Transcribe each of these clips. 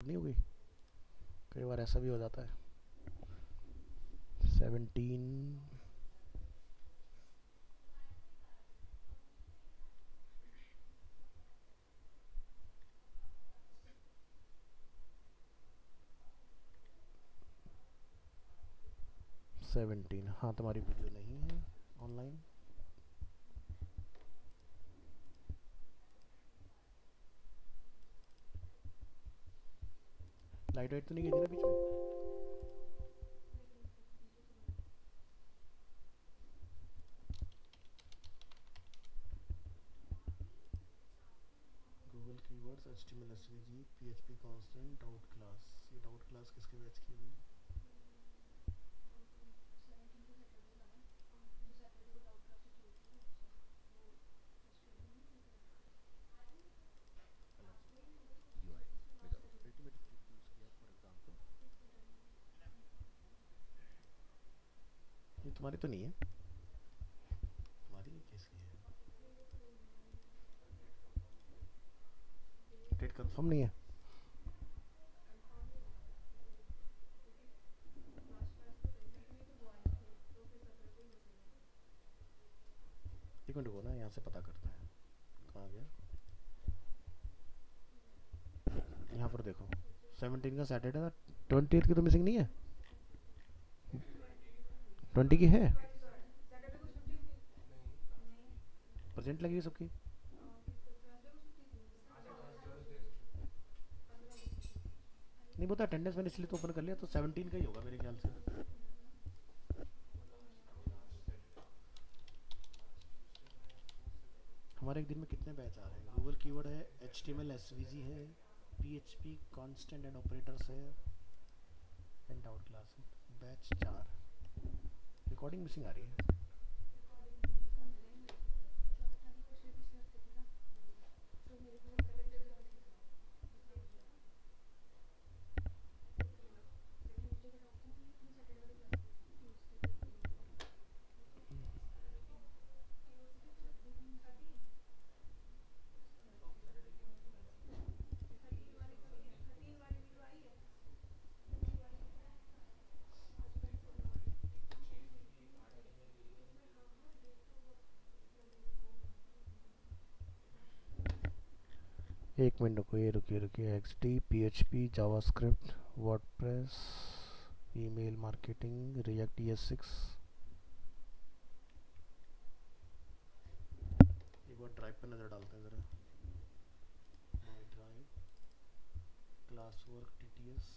नहीं होगी। कई बार ऐसा भी हो जाता है। 17 17 हाँ, तुम्हारी वीडियो नहीं है ऑनलाइन। लाइट वाइट तो नहीं गई थी ना बीच में। Google keywords HTML SVG PHP constant doubt class. ये डाउट क्लास किसके बैच की हुई? ये तुम्हारी तो नहीं है। तुम्हारी किसकी है? डेट कंफर्म नहीं है। एक मिनट रुको ना, यहाँ से पता करते हैं। कहाँ गया? यहाँ पर देखो, 17 का सैटरडे था। 28 की तो मिसिंग नहीं है। 20 की है। प्रेजेंट लगी सबकी। नहीं, वो तो अटेंडेंस मैंने इसलिए तो ओपन कर लिया, तो 17 का ही होगा मेरे ख्याल से। हमारे एक दिन में कितने बैच आ रहे हैं? गूगल कीवर्ड है, HTML SVG है, PHP कांस्टेंट एंड ऑपरेटर्स है, एंड आउट क्लास है। बैच 4। रिकॉर्डिंग मिसिंग आ रही है। एक मिनट रुको, ये रुकिए रुकिए। XD PHP JavaScript WordPress email marketing react ES6। एक बार ड्राइव पर नज़र डालते हैं ज़रा। My drive, class work TTS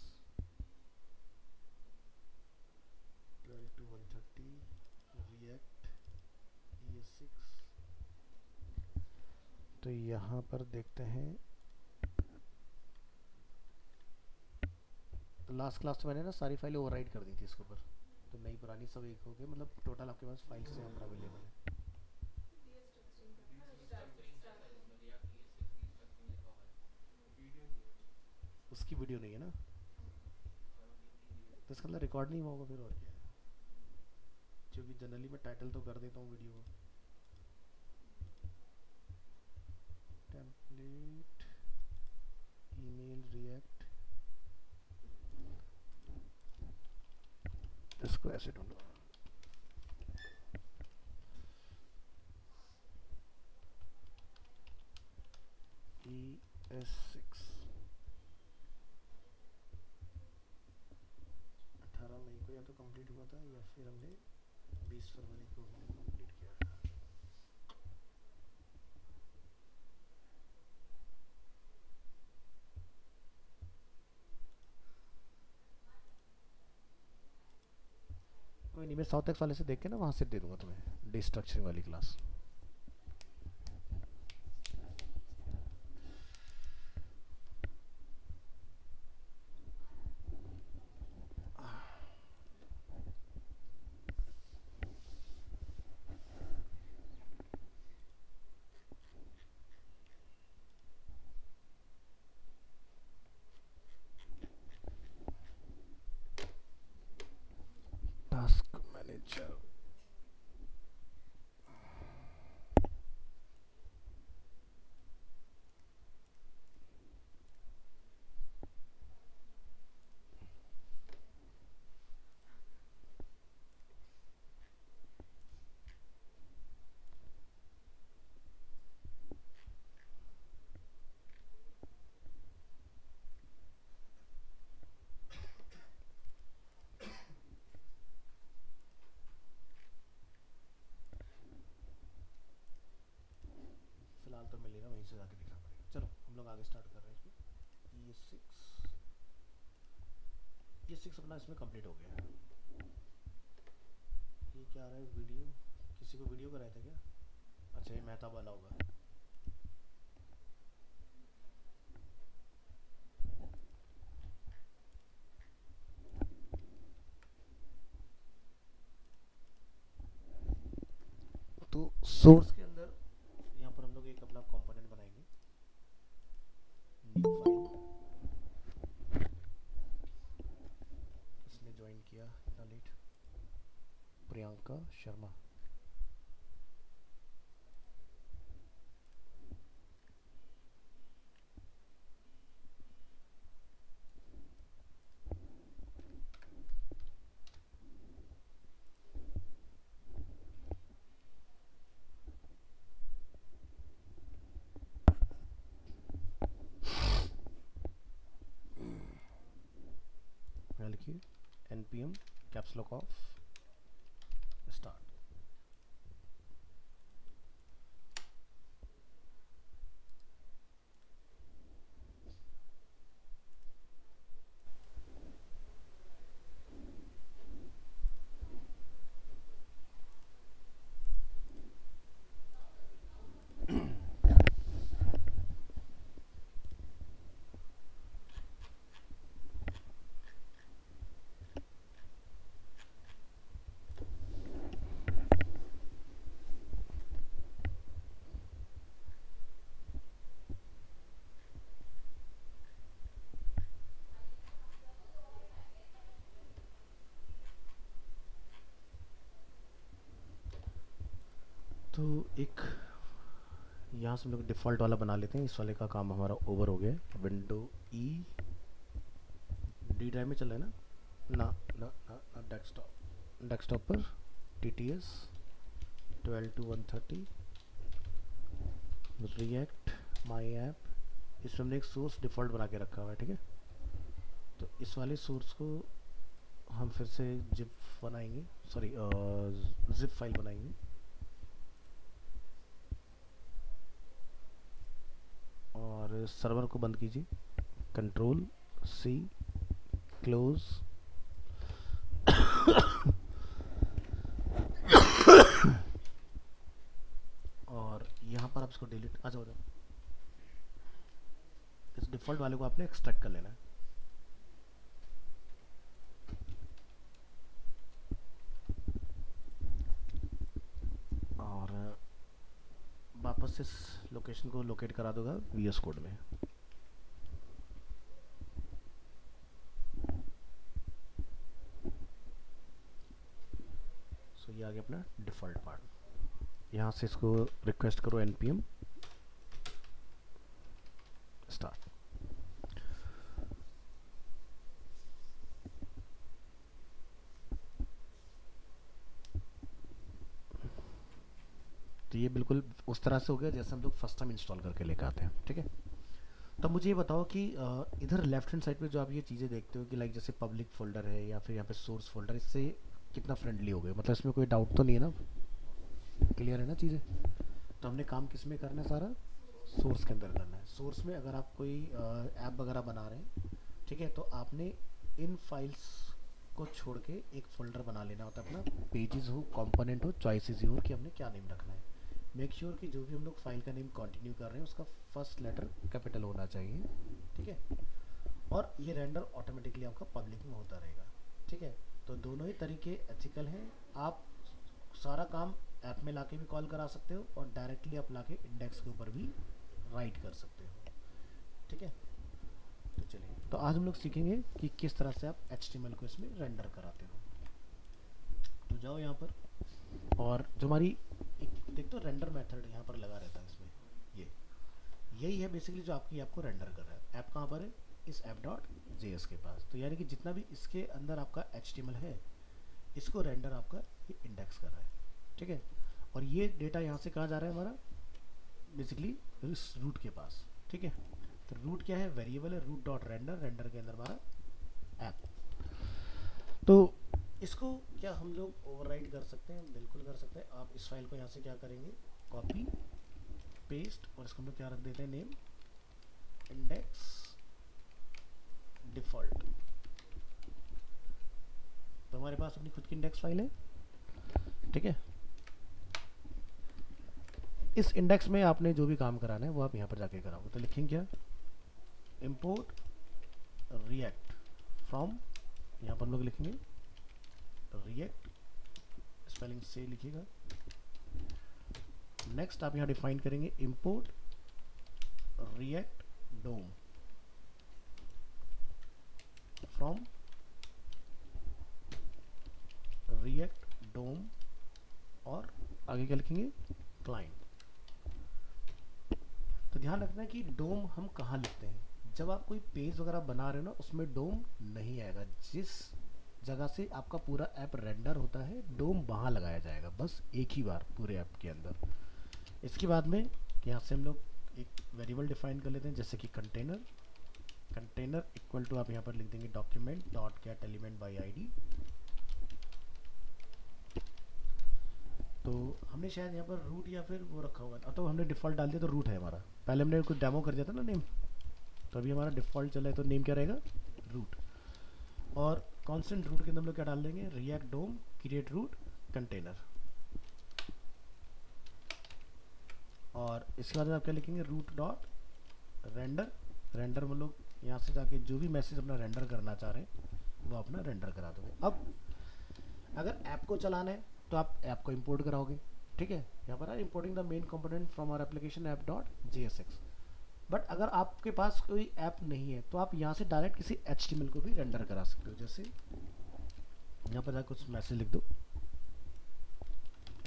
12 to 130 react ES6। तो यहाँ पर देखते हैं। तो लास्ट क्लास तो मैंने ना सारी फाइलें ओवरराइट कर दी थी इसके ऊपर। तो नई पुरानी सब एक हो गए, मतलब टोटल आपके पास फाइल्स से यहाँ पर अवेलेबल है। उसकी वीडियो नहीं है ना, तो इसका मतलब रिकॉर्ड नहीं हुआ होगा फिर, और क्या है। क्योंकि जनरली मैं टाइटल तो कर देता हूँ वीडियो को। टेम्पलेट ईमेल रिएक्ट, इसको ऐसे ढूंढो। ES6 18 मई को या तो कंप्लीट हुआ था, या फिर हमने 20 फरवरी को हमने कंप्लीट किया था। कोई नहीं, मैं साउथ एक्स वाले से देख के ना वहाँ से दे दूंगा तुम्हें डिस्ट्रक्चरिंग वाली क्लास। टास्क मैनेजर, बेसिक्स अपना इसमें कंप्लीट हो गया है। ये क्या आ रहा है वीडियो, किसी को वीडियो कराया था क्या? अच्छा ये मेहताब वाला होगा। तो सोर्स के अंदर यहाँ पर हम लोग एक अपना कंपोनेंट बनाएंगे, न्यू फाइल। किसने ज्वाइन किया इतना लेट? प्रियंका शर्मा। लिखिए npm caps lock of start. तो एक यहाँ से हम लोग डिफ़ॉल्ट वाला बना लेते हैं। इस वाले का काम हमारा ओवर हो गया। विंडो ई डी ड्राइव में चल रहा है ना? ना ना ना, ना डेस्कटॉप। डेस्कटॉप पर TTS 12 to 130 react my app. इसमें हमने एक सोर्स डिफ़ॉल्ट बना के रखा हुआ है, ठीक है। तो इस वाले सोर्स को हम फिर से जिप बनाएंगे, सॉरी जिप फाइल बनाएंगे। और सर्वर को बंद कीजिए, कंट्रोल C क्लोज। और यहाँ पर आप इसको डिलीट, आ जाओ। इस डिफ़ॉल्ट वाले को आपने एक्सट्रैक्ट कर लेना है। और वापस इस लोकेशन को लोकेट करा दूंगा VS कोड में। सो ये आ गया अपना डिफ़ॉल्ट पार्ट। यहाँ से इसको रिक्वेस्ट करो npm स्टार्ट। तो ये बिल्कुल उस तरह से हो गया जैसे हम लोग फर्स्ट टाइम इंस्टॉल करके लेकर आते हैं, ठीक है। तो मुझे ये बताओ कि इधर लेफ्ट हैंड साइड पे जो आप ये चीज़ें देखते हो कि लाइक जैसे पब्लिक फोल्डर है या फिर यहाँ पे सोर्स फोल्डर, इससे कितना फ्रेंडली हो गए? मतलब इसमें कोई डाउट तो नहीं है ना? क्लियर है ना चीज़ें? तो हमने काम किस में करना है? सारा सोर्स के अंदर करना है। सोर्स में अगर आप कोई ऐप वगैरह बना रहे हैं, ठीक है, तो आपने इन फाइल्स को छोड़ के एक फोल्डर बना लेना होता है अपना। पेजेस हो, कंपोनेंट हो, चॉइसेस हो कि हमने क्या नेम रखना है। मेक श्योर कि जो भी हम लोग फाइल का नेम कंटिन्यू कर रहे हैं उसका फर्स्ट लेटर कैपिटल होना चाहिए, ठीक है। और ये रेंडर ऑटोमेटिकली आपका पब्लिक में होता रहेगा, ठीक है। तो दोनों ही तरीके एथिकल हैं। आप सारा काम ऐप में लाके भी कॉल करा सकते हो और डायरेक्टली आप लाके इंडेक्स के ऊपर भी राइट कर सकते हो, ठीक है। तो चलिए, तो आज हम लोग सीखेंगे कि किस तरह से आप HTML को इसमें रेंडर कराते हो। तो जाओ यहाँ पर, और जो हमारी देख तो रेंडर मेथड यहाँ पर लगा रहता है इसमें, यही है बेसिकली जो आपकी ऐप को रेंडर कर रहा है। ऐप कहाँ पर है? इस app.js के पास। तो यानी कि जितना भी इसके अंदर आपका HTML है, इसको रेंडर आपका ये इंडेक्स कर रहा है, ठीक है। और ये डेटा यहाँ से कहाँ जा रहा है हमारा? बेसिकली इस रूट के पास, ठीक है। तो रूट क्या है? वेरिएबल है रूट डॉट रेंडर। रेंडर के अंदर हमारा ऐप। तो इसको क्या हम लोग ओवरराइड कर सकते हैं? बिल्कुल कर सकते हैं। आप इस फाइल को यहाँ से क्या करेंगे? कॉपी पेस्ट, और इसको हम लोग क्या रख देते हैं? Name index default. हमारे पास अपनी खुद की इंडेक्स फाइल है, ठीक है। इस इंडेक्स में आपने जो भी काम कराना है वो आप यहाँ पर जाके कराओगे। तो लिखेंगे क्या, इंपोर्ट रिएक्ट फ्रॉम, यहाँ पर हम लोग लिखेंगे रिएक्ट, स्पेलिंग से लिखिएगा। नेक्स्ट आप यहाँ डिफाइन करेंगे import React DOM from React DOM, और आगे क्या लिखेंगे, क्लाइंट। तो ध्यान रखना है कि डोम हम कहाँ लिखते हैं। जब आप कोई पेज वगैरह बना रहे हो ना, उसमें डोम नहीं आएगा। जिस जगह से आपका पूरा ऐप रेंडर होता है, डोम वहाँ लगाया जाएगा, बस एक ही बार पूरे ऐप के अंदर। इसके बाद में यहाँ से हम लोग एक वेरिएबल डिफाइन कर लेते हैं, जैसे कि कंटेनर। कंटेनर इक्वल टू आप यहाँ पर लिख देंगे document dot get element by ID. तो हमने शायद यहाँ पर रूट या फिर वो रखा हुआ है, तो हमने डिफ़ॉल्ट डाल दिया तो रूट है हमारा। पहले हमने कुछ डेमो कर दिया था ना नेम, तो अभी हमारा डिफ़ॉल्ट चला है, तो नेम क्या रहेगा, रूट। और कांस्टेंट रूट के अंदर हम लोग क्या डाल देंगे, रिएक्ट डोम क्रिएट रूट कंटेनर। और इसके बाद आप क्या लिखेंगे, रूट डॉट रेंडर। रेंडर में लोग यहाँ से जाके जो भी मैसेज अपना रेंडर करना चाह रहे हैं वो अपना रेंडर करा दोगे। अब अगर ऐप को चलाना है तो आप ऐप को इंपोर्ट कराओगे, ठीक है। यहाँ पर importing the main component from our application app dot JSX। But अगर आपके पास कोई ऐप नहीं है तो आप यहाँ से डायरेक्ट किसी HTML को भी रेंडर करा सकते हो। जैसे यहाँ पर कुछ मैसेज लिख दो,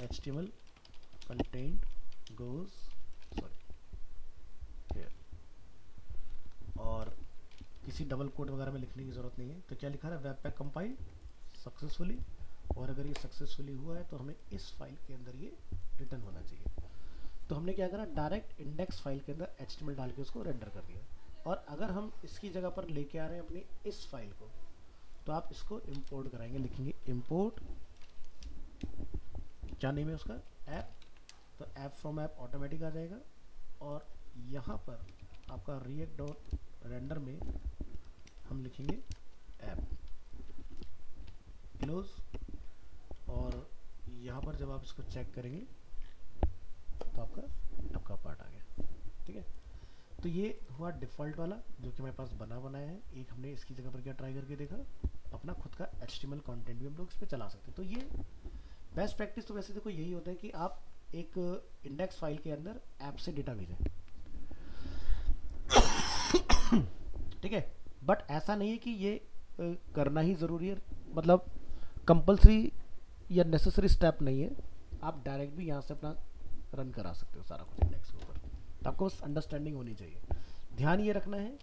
HTML कंटेंट गोज हियर, और किसी डबल कोट वगैरह में लिखने की ज़रूरत नहीं है। तो क्या लिखा है, वेब पैक कंपाइल सक्सेसफुली, और अगर ये सक्सेसफुली हुआ है तो हमें इस फाइल के अंदर ये रिटर्न होना चाहिए। तो हमने क्या करा, डायरेक्ट इंडेक्स फाइल के अंदर HTML डाल के उसको रेंडर कर दिया। और अगर हम इसकी जगह पर लेके आ रहे हैं अपनी इस फाइल को, तो आप इसको इंपोर्ट कराएंगे, लिखेंगे इंपोर्ट, क्या नेम है उसका, ऐप। तो ऐप फ्रॉम ऐप ऑटोमेटिक आ जाएगा, और यहाँ पर आपका रिएक्ट डॉट रेंडर में हम लिखेंगे ऐप, क्लोज। और यहाँ पर जब आप इसको चेक करेंगे तो आपका टपका पार्ट आ गया, ठीक है। तो ये हुआ डिफ़ॉल्ट वाला जो कि हमारे पास बनाया है। एक हमने इसकी जगह पर क्या ट्राई करके देखा, अपना खुद का HTML कंटेंट भी हम लोग इस पर चला सकते हैं। तो ये बेस्ट प्रैक्टिस तो वैसे देखो यही होता है कि आप एक इंडेक्स फाइल के अंदर ऐप से डेटा भेजें, ठीक है। बट ऐसा नहीं है कि ये करना ही ज़रूरी है, मतलब कंपलसरी या नेसेसरी स्टेप नहीं है। आप डायरेक्ट भी यहाँ से अपना रन करा सकते हो सारा कुछ इंडेक्स के ऊपर। तो आपको बस अंडरस्टैंडिंग होनी चाहिए। ध्यान ये रखना है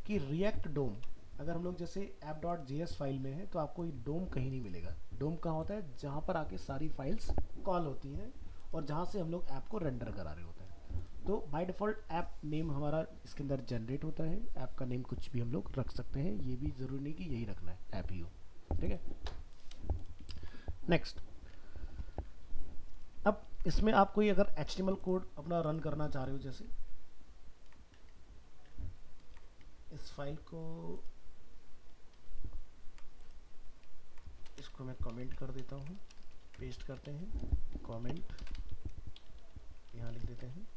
कि रिएक्ट डोम, अगर हम लोग जैसे app.js फाइल में है तो आपको ये डोम कहीं नहीं मिलेगा। डोम कहाँ होता है, जहाँ पर आके सारी फाइल्स कॉल होती हैं और जहाँ से हम लोग ऐप को रेंडर करा रहे होते हैं। तो बाय डिफ़ॉल्ट ऐप नेम हमारा इसके अंदर जनरेट होता है। ऐप का नेम कुछ भी हम लोग रख सकते हैं, ये भी ज़रूरी नहीं कि यही रखना है, ऐप ही हो, ठीक है। नेक्स्ट, अब इसमें आप कोई अगर HTML कोड अपना रन करना चाह रहे हो, जैसे इस फाइल को, इसको मैं कमेंट कर देता हूँ, पेस्ट करते हैं, कमेंट यहाँ लिख देते हैं,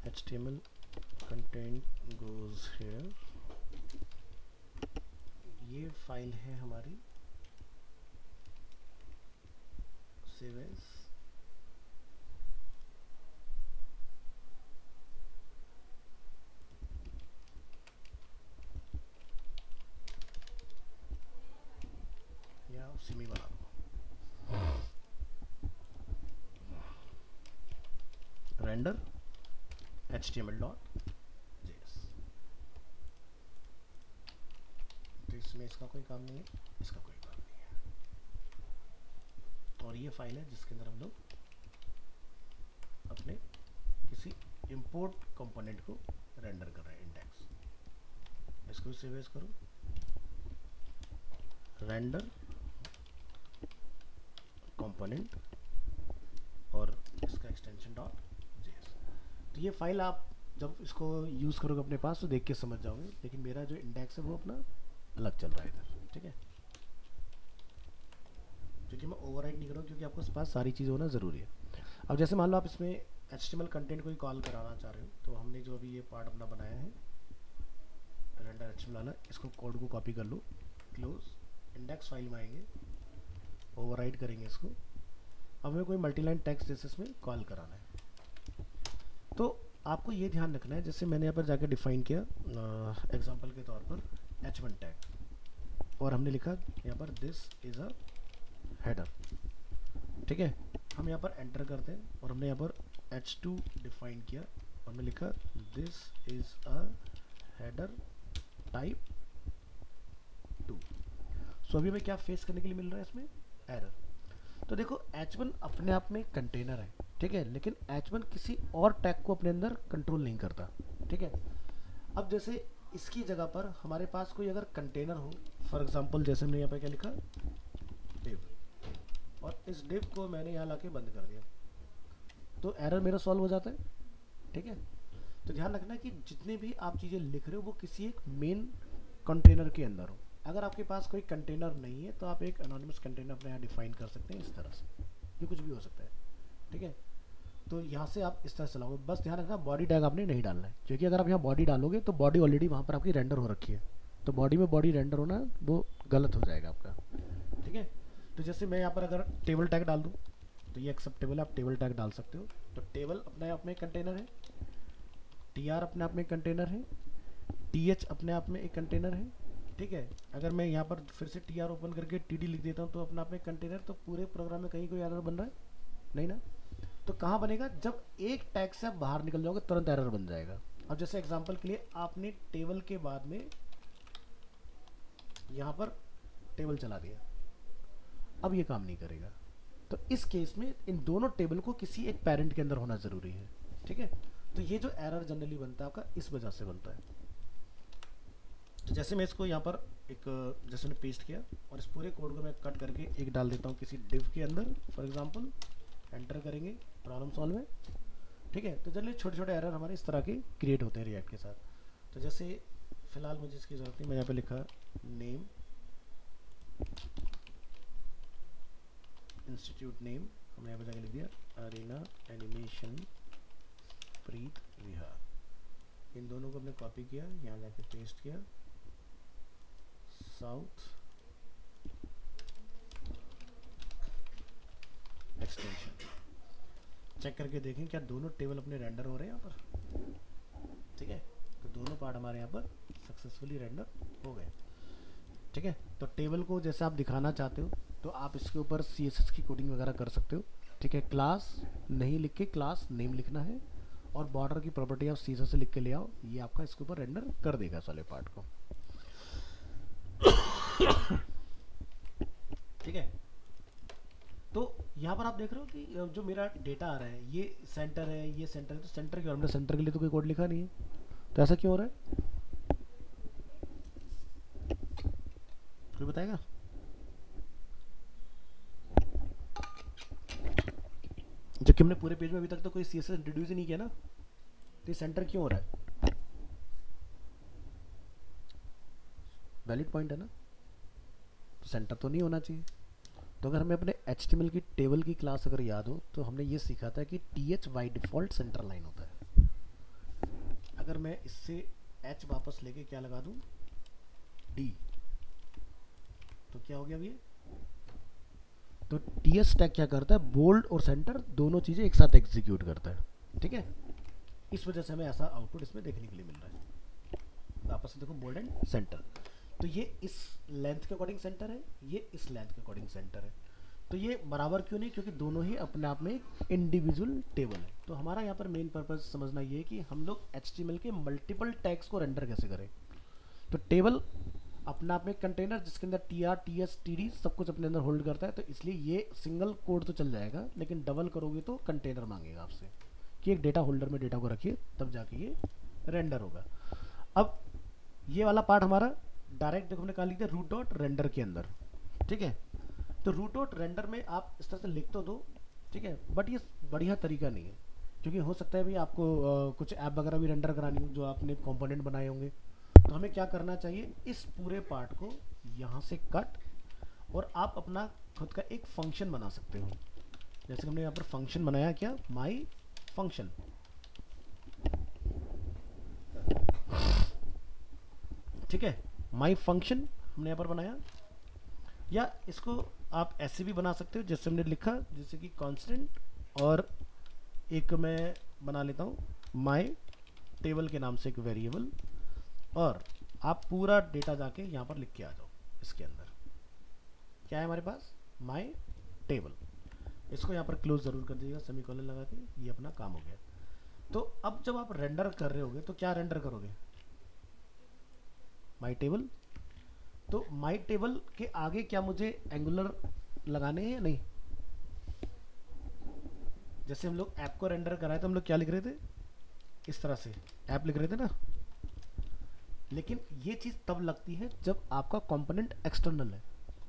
HTML content goes here। ये फाइल है हमारी सेव एज, या उसी में बना दो रेंडर HTML.js। तो इसमें इसका कोई काम नहीं है, इसका कोई काम नहीं है। और ये फाइल है जिसके अंदर हम लोग अपने किसी इंपोर्ट कंपोनेंट को रेंडर कर रहे हैं, इंडेक्स। इसको सेव एज करो, रेंडर कंपोनेंट, और इसका एक्सटेंशन .js। तो ये फाइल आप जब इसको यूज़ करोगे अपने पास तो देख के समझ जाओगे, लेकिन मेरा जो इंडेक्स है वो अपना अलग चल रहा है इधर, ठीक है, क्योंकि मैं ओवरराइट नहीं कर रहा हूँ, क्योंकि आपके पास सारी चीज़ें होना ज़रूरी है। अब जैसे मान लो आप इसमें HTML कंटेंट को ही कॉल कराना चाह रहे हो, तो हमने जो अभी ये पार्ट अपना बनाया है रेंडर HTML वाला, इसको कोड को कॉपी कर लो, क्लोज, इंडेक्स फाइल में आएंगे, ओवरराइट करेंगे इसको। अब हमें कोई मल्टीलाइन टेक्स्ट जैसे इसमें कॉल कराना है, तो आपको ये ध्यान रखना है, जैसे मैंने यहाँ पर जाकर डिफाइन किया एग्जांपल के तौर पर h1 टैग, और हमने लिखा यहाँ पर दिस इज़ अ हेडर, ठीक है, हम यहाँ पर एंटर करते हैं और हमने यहाँ पर h2 डिफाइन किया और हमने लिखा this is a header type 2। सो अभी हमें क्या फेस करने के लिए मिल रहा है इसमें, एरर। तो देखो h1 अपने आप में कंटेनर है, ठीक है, लेकिन h1 किसी और टैग को अपने अंदर कंट्रोल नहीं करता, ठीक है। अब जैसे इसकी जगह पर हमारे पास कोई अगर कंटेनर हो, फॉर एग्जांपल जैसे हमने यहाँ पे क्या लिखा div, और इस div को मैंने यहाँ लाके बंद कर दिया, तो एरर मेरा सॉल्व हो जाता है, ठीक है। तो ध्यान रखना कि जितने भी आप चीज़ें लिख रहे हो वो किसी एक मेन कंटेनर के अंदर हो। अगर आपके पास कोई कंटेनर नहीं है तो आप एक एनोनिमस कंटेनर अपने यहाँ डिफाइन कर सकते हैं इस तरह से, ये कुछ भी हो सकता है, ठीक है। तो यहाँ से आप इस तरह से चलाओगे, बस ध्यान रखना बॉडी टैग आपने नहीं डालना है, क्योंकि अगर आप यहाँ बॉडी डालोगे तो बॉडी ऑलरेडी वहाँ पर आपकी रेंडर हो रखी है, तो बॉडी में बॉडी रेंडर होना वो गलत हो जाएगा आपका, ठीक है। तो जैसे मैं यहाँ पर अगर टेबल टैग डाल दूँ तो ये एक्सेप्टेबल है, आप टेबल टैग डाल सकते हो। तो टेबल अपने आप में एक कंटेनर है, tr अपने आप में एक कंटेनर है, th अपने आप में एक कंटेनर है, ठीक है। अगर मैं यहाँ पर फिर से tr ओपन करके td लिख देता हूँ तो अपने आप में कंटेनर, तो पूरे प्रोग्राम में कहीं कोई एरर बन रहा है नहीं ना। तो कहाँ बनेगा, जब एक टैग से आप बाहर निकल जाओगे तुरंत एरर बन जाएगा। अब जैसे एग्जांपल के लिए आपने टेबल के बाद में यहाँ पर टेबल चला दिया, अब ये काम नहीं करेगा। तो इस केस में इन दोनों टेबल को किसी एक पेरेंट के अंदर होना ज़रूरी है, ठीक है। तो ये जो एरर जनरली बनता है आपका इस वजह से बनता है। तो जैसे मैं इसको यहाँ पर एक जैसे मैंने पेस्ट किया और इस पूरे कोड को मैं कट करके एक डाल देता हूँ किसी डिव के अंदर, फॉर एग्जांपल एंटर करेंगे, प्रॉब्लम सॉल्व है, ठीक है। तो जनरली छोटे छोटे एरर हमारे इस तरह के क्रिएट होते हैं रिएक्ट के साथ। तो जैसे फिलहाल मुझे इसकी ज़रूरत नहीं, मैं यहाँ पे लिखा नेम, इंस्टीट्यूट नेम, हमने यहाँ पे जाके लिख दिया अरेना एनिमेशन प्रीत विहार। इन दोनों को हमने कॉपी किया, यहाँ जाके पेस्ट किया, साउथ एक्सटेंशन, चेक करके देखें क्या दोनों टेबल अपने रेंडर हो रहे हैं यहाँ पर, ठीक है। तो दोनों पार्ट हमारे यहाँ पर सक्सेसफुली रेंडर हो गए, ठीक है। तो टेबल को जैसे आप दिखाना चाहते हो तो आप इसके ऊपर CSS की कोडिंग वगैरह कर सकते हो, ठीक है। क्लास नहीं लिख के क्लास नेम लिखना है, और बॉर्डर की प्रॉपर्टी आप CSS से लिख के ले आओ, ये आपका इसके ऊपर रेंडर कर देगा सारे पार्ट को, ठीक है। तो यहाँ पर आप देख रहे हो कि जो मेरा डेटा आ रहा है ये सेंटर है, ये सेंटर है, तो सेंटर क्यों, हमने सेंटर के लिए तो कोई कोड लिखा नहीं है, तो ऐसा क्यों हो रहा है, कोई बताएगा। जबकि हमने पूरे पेज में अभी तक तो कोई CSS इंट्रोड्यूस ही नहीं किया ना, तो ये सेंटर क्यों हो रहा है, वैलिड पॉइंट है ना, तो सेंटर तो नहीं होना चाहिए। तो अगर हमें अपने HTML की टेबल की क्लास अगर याद हो तो हमने ये सीखा था कि th by default centre line होता है। अगर मैं इससे h वापस लेके क्या लगा दूं, d, तो क्या हो गया अब ये, तो ts टैग क्या करता है, बोल्ड और सेंटर दोनों चीजें एक साथ एग्जीक्यूट करता है, ठीक है। इस वजह से हमें ऐसा आउटपुट इसमें देखने के लिए मिल रहा है। वापस से देखो बोल्ड एंड सेंटर, तो ये इस लेंथ के अकॉर्डिंग सेंटर है, ये इस लेंथ के अकॉर्डिंग सेंटर है। तो ये बराबर क्यों नहीं, क्योंकि दोनों ही अपने आप में एक इंडिविजुअल टेबल है। तो हमारा यहाँ पर मेन पर्पज समझना ये है कि हम लोग HTML के मल्टीपल टैग्स को रेंडर कैसे करें। तो टेबल अपना आप में कंटेनर जिसके अंदर tr ts td सब कुछ अपने अंदर होल्ड करता है, तो इसलिए ये सिंगल कोड तो चल जाएगा, लेकिन डबल करोगे तो कंटेनर मांगेगा आपसे कि एक डेटा होल्डर में डेटा को रखिए, तब जाके ये रेंडर होगा। अब ये वाला पार्ट हमारा डायरेक्ट देखो हमने कहा लिख दिया रूट डॉट रेंडर के अंदर, ठीक है। तो रूट डॉट रेंडर में आप इस तरह से लिख तो दो, ठीक है, बट ये बढ़िया तरीका नहीं है, क्योंकि हो सकता है भी आपको कुछ ऐप वगैरह भी रेंडर करानी हो जो आपने कंपोनेंट बनाए होंगे। तो हमें क्या करना चाहिए, इस पूरे पार्ट को यहाँ से कट, और आप अपना खुद का एक फंक्शन बना सकते हो। जैसे हमने यहाँ पर फंक्शन बनाया, क्या, माई फंक्शन। ठीक है, माई फंक्शन हमने यहाँ पर बनाया। या इसको आप ऐसे भी बना सकते हो जैसे हमने लिखा, जैसे कि कांस्टेंट, और एक मैं बना लेता हूँ माई टेबल के नाम से एक वेरिएबल, और आप पूरा डेटा जाके यहाँ पर लिख के आ जाओ। इसके अंदर क्या है हमारे पास, माई टेबल। इसको यहाँ पर क्लोज ज़रूर कर दीजिएगा सेमीकोलन लगा के, ये अपना काम हो गया। तो अब जब आप रेंडर कर रहे होगे तो क्या रेंडर करोगे, माई टेबल। तो माई टेबल के आगे क्या मुझे एंगुलर लगाने हैं या नहीं। जैसे हम लोग ऐप को रेंडर कराए तो हम लोग क्या लिख रहे थे, इस तरह से ऐप लिख रहे थे ना। लेकिन ये चीज़ तब लगती है जब आपका कंपोनेंट एक्सटर्नल है,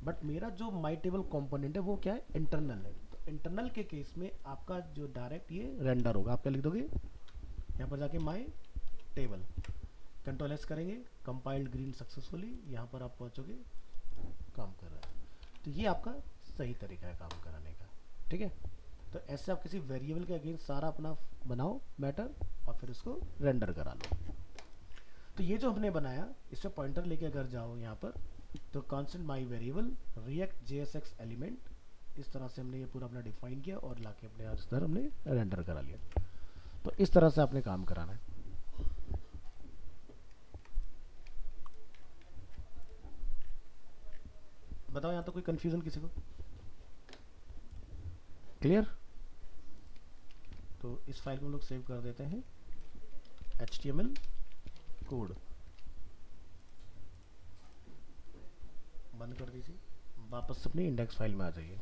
बट मेरा जो माई टेबल कंपोनेंट है वो क्या है, इंटरनल है। तो इंटरनल के केस में आपका जो डायरेक्ट ये रेंडर होगा, आप क्या लिख दोगे यहाँ पर जाके माई टेबल, कंट्रोल एस करेंगे, कंपाइल्ड ग्रीन सक्सेसफुली, यहाँ पर आप पहुँचोगे, काम कर रहा है। तो ये आपका सही तरीका है काम कराने का। ठीक है, तो ऐसे आप किसी वेरिएबल के अगेंस्ट सारा अपना बनाओ मैटर, और फिर उसको रेंडर करा लो। तो ये जो हमने बनाया, इसमें पॉइंटर लेके अगर जाओ यहाँ पर, तो कांस्टेंट माई वेरिएबल रिएक्ट JSX एलिमेंट, इस तरह से हमने ये पूरा अपना डिफाइन किया और लाके अपने इस तरह हमने रेंडर करा लिया। तो इस तरह से आपने काम कराना है। बताओ यहाँ तो कोई कंफ्यूजन किसी को, क्लियर। तो इस फाइल को हम लोग सेव कर देते हैं, HTML कोड बंद कर दीजिए, वापस अपनी इंडेक्स फाइल में आ जाइए।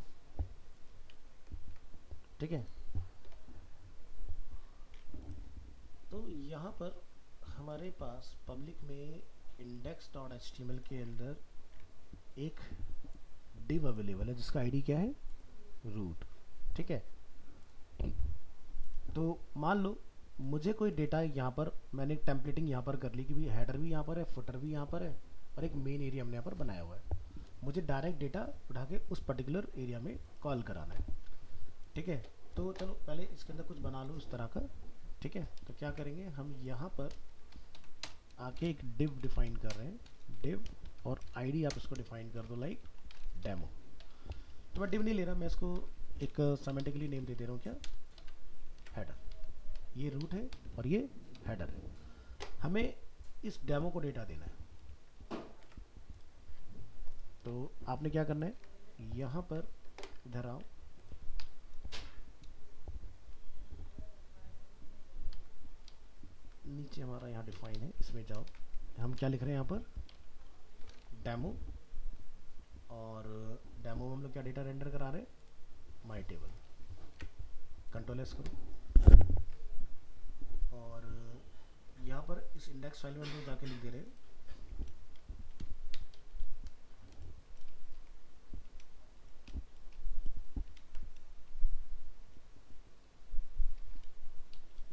ठीक है, तो यहाँ पर हमारे पास पब्लिक में index.html के अंदर एक div अवेलेबल है जिसका आईडी क्या है, रूट। ठीक है, तो मान लो मुझे कोई डेटा यहाँ पर, मैंने एक टेम्पलेटिंग यहाँ पर कर ली कि भाई हेडर भी यहाँ पर है, फुटर भी यहाँ पर है, और एक मेन एरिया हमने यहाँ पर बनाया हुआ है। मुझे डायरेक्ट डेटा उठा के उस पर्टिकुलर एरिया में कॉल कराना है। ठीक है, तो चलो पहले इसके अंदर कुछ बना लो इस तरह का। ठीक है, तो क्या करेंगे हम, यहाँ पर आके एक डिव डिफाइन कर रहे हैं, डिव, और आईडी आप इसको डिफाइन कर दो लाइक डेमो। तो मैं डिव नहीं ले रहा, मैं इसको एक सिमेंटिकली नेम दे दे रहा हूँ, क्या, हेडर। ये रूट है और ये हेडर है। हमें इस डेमो को डेटा देना है। तो आपने क्या करना है, यहाँ पर इधर आओ, नीचे हमारा यहाँ डिफाइन है, इसमें जाओ, हम क्या लिख रहे हैं यहाँ पर, डेमो, और डेमो में हम लोग क्या डेटा रेंडर करा रहे हैं, माई टेबल। कंट्रोल एस करो, और यहाँ पर इस इंडेक्स फाइल में हम लोग जाके लिख दे रहे हैं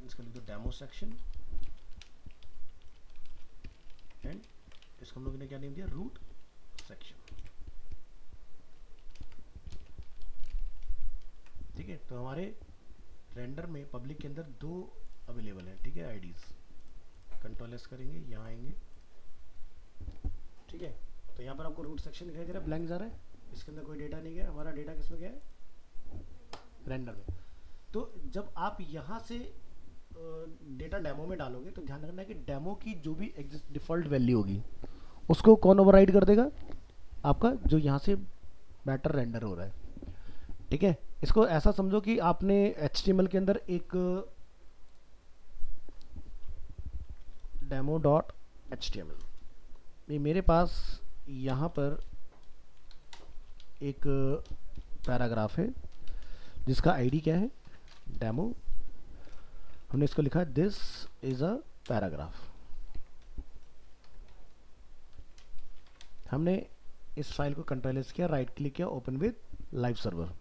इसका लिख दो डेमो सेक्शन, एंड इसको हम लोग ने क्या नेम दिया, रूट सेक्शन। ठीक है, तो हमारे रेंडर में पब्लिक के अंदर दो अवेलेबल है। ठीक है, आईडीज, कंट्रोल एस करेंगे, यहाँ आएंगे। ठीक है, तो यहाँ पर आपको रूट सेक्शन दिखाई दे रहा है, ब्लैंक जा रहा है, इसके अंदर कोई डेटा नहीं गया, हमारा डेटा किसमें गया है, रेंडर में। तो जब आप यहाँ से डेटा डेमो में डालोगे तो ध्यान रखना है कि डेमो की जो भी डिफ़ॉल्ट वैल्यू होगी उसको कौन ओवरराइड कर देगा, आपका जो यहाँ से मैटर रेंडर हो रहा है। ठीक है, इसको ऐसा समझो कि आपने HTML के अंदर एक demo.html, ये मेरे पास यहाँ पर एक पैराग्राफ है जिसका आईडी क्या है, डेमो। हमने इसको लिखा है दिस इज अ पैराग्राफ। हमने इस फाइल को कंट्रोल एस किया, राइट क्लिक किया, open with live server.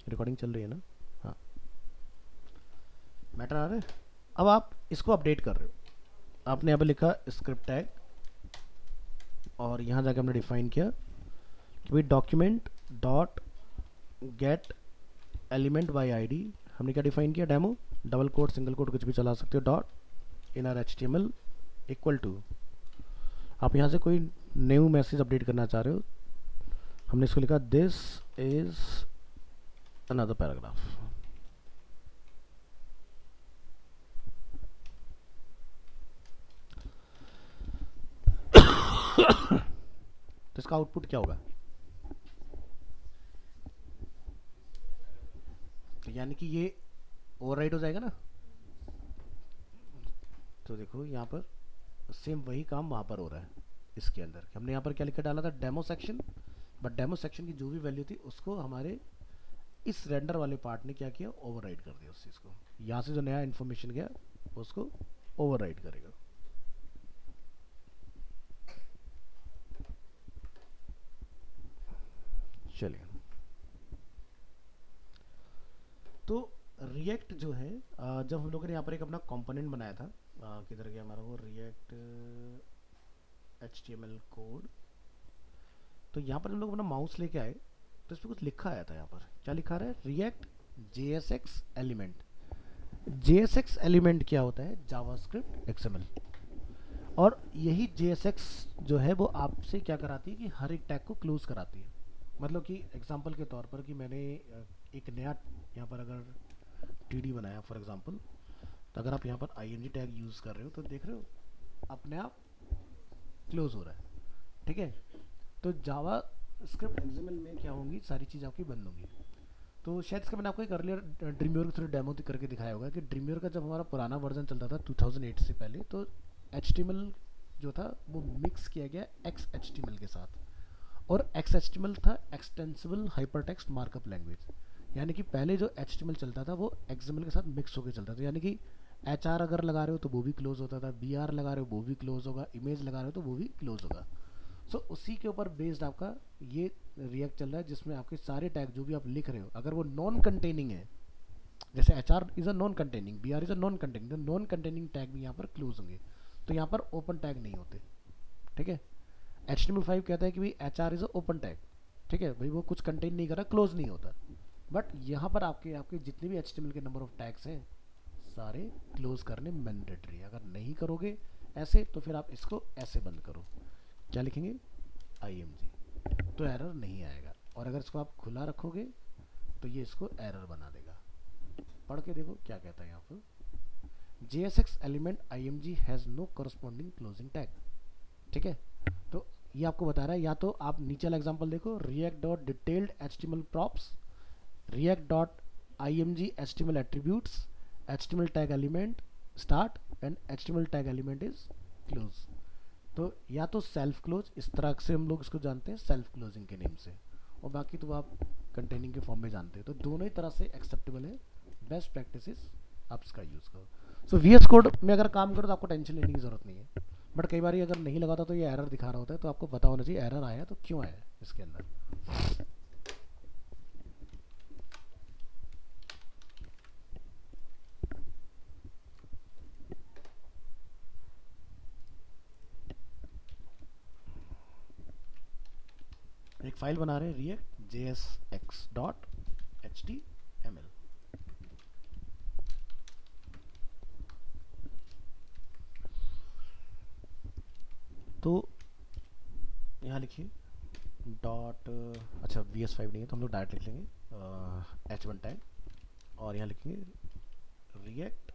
Recording चल रही है ना, हाँ, मैटर आ रहा है। अब आप इसको अपडेट कर रहे हो, आपने यहाँ पर लिखा स्क्रिप्ट टैग और यहाँ जाके हमने डिफाइन किया कि भाई document dot get element by ID. हमने क्या डिफाइन किया, demo, double quote single quote कुछ भी चला सकते हो, dot inner HTML equal to, आप यहाँ से कोई न्यू मैसेज अपडेट करना चाह रहे हो, हमने इसको लिखा दिस इज अनदर पैराग्राफ। तो इसका आउटपुट क्या होगा, तो यानी कि ये ओवरराइट हो जाएगा ना। तो देखो यहाँ पर सेम वही काम वहाँ पर हो रहा है इसके अंदर। हमने यहाँ पर क्या लिखा डाला था, demo section, but demo section की जो भी वैल्यू थी उसको हमारे इस रेंडर वाले पार्ट ने क्या किया, ओवरराइड कर दिया उस चीज़ को। यहाँ से जो नया इन्फॉर्मेशन गया उसको ओवरराइड करेगा। चलिए, तो रिएक्ट जो है जब हम लोगों ने यहाँ पर एक अपना कंपोनेंट बनाया था, किधर गया हमारा वो रिएक्ट HTML कोड, तो यहाँ पर हम लोग अपना माउस लेके आए तो इस पर कुछ लिखा आया था। यहाँ पर क्या लिखा रहा है, react JSX element. JSX element क्या होता है, जावास्क्रिप्ट XML। और यही JSX जो है वो आपसे क्या कराती है कि हर एक टैग को क्लोज कराती है। मतलब कि एग्जांपल के तौर पर कि मैंने एक नया यहाँ पर अगर TD बनाया फॉर एग्जांपल, तो अगर आप यहाँ पर ING टैग यूज़ कर रहे हो तो देख रहे हो अपने आप क्लोज हो रहा है, ठीक है। तो जावा स्क्रिप्ट XML में क्या होंगी, सारी चीज़ आपकी बंद होंगी। तो शायद इसका मैंने आपको एक अर्लियर ड्रीमव्यूअर की थोड़ी डेमो करके दिखाया होगा कि ड्रीमव्यूअर का जब हमारा पुराना वर्जन चलता था 2008 से पहले, तो HTML जो था वो मिक्स किया गया XHTML के साथ, और XHTML था एक्सटेंसिबल हाइपरटेक्स्ट मार्कअप लैंग्वेज। यानी कि पहले जो HTML चलता था वो XML के साथ मिक्स होकर चलता था। यानी कि HR अगर लगा रहे हो तो वो भी क्लोज होता था, BR लगा रहे हो वो भी क्लोज होगा, इमेज लगा रहे हो तो वो भी क्लोज होगा। सो उसी के ऊपर बेस्ड आपका ये रिएक्ट चल रहा है, जिसमें आपके सारे टैग जो भी आप लिख रहे हो अगर वो नॉन कंटेनिंग है, जैसे HR is a non containing, BR is a non containing, तो नॉन कंटेनिंग टैग भी यहाँ पर क्लोज होंगे। तो यहाँ पर ओपन टैग नहीं होते, ठीक है। HTML5 कहता है कि भाई HR is a open tag, ठीक है भाई, वो कुछ कंटेन नहीं कर रहा, क्लोज नहीं होता। बट यहाँ पर आपके जितने भी HTML के नंबर ऑफ टैग्स हैं सारे क्लोज करने मैंडेटरी है। अगर नहीं करोगे ऐसे तो फिर आप इसको ऐसे बंद करो, क्या लिखेंगे IMG, तो एरर नहीं आएगा। और अगर इसको आप खुला रखोगे तो ये इसको एरर बना देगा। पढ़ के देखो क्या कहता है यहाँ पर, JSX element IMG has no corresponding closing tag, ठीक है। तो ये आपको बता रहा है, या तो आप नीचे वाला एग्जांपल देखो, react dot detailed HTML props, react dot IMG HTML attributes, HTML tag element start and HTML tag element is close। तो या तो सेल्फ क्लोज, इस तरह से हम लोग इसको जानते हैं सेल्फ क्लोजिंग के नेम से, और बाकी तो आप कंटेनिंग के फॉर्म में जानते हैं। तो दोनों ही तरह से एक्सेप्टेबल है, बेस्ट प्रैक्टिसेस आप इसका यूज़ करो। सो VS कोड में अगर काम करो तो आपको टेंशन लेने की ज़रूरत नहीं है, बट कई बार अगर नहीं लगाता तो ये एरर दिखा रहा होता है, तो आपको पता होना चाहिए एरर आया तो क्यों आया इसके अंदर। एक फाइल बना रहे हैं react JSX.html। तो यहाँ लिखिए डॉट, अच्छा VS5 नहीं है तो हम लोग डायरेक्ट लिख लेंगे H1 टैग, और यहाँ लिखेंगे react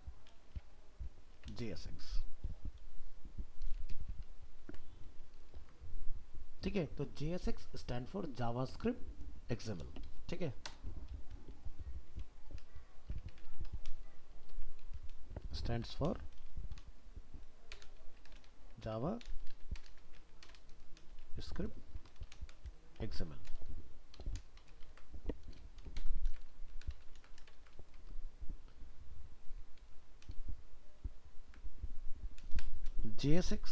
JSX, ठीक है। तो JSX stand for JavaScript XML, ठीक है। Stands for Java script XML। JSX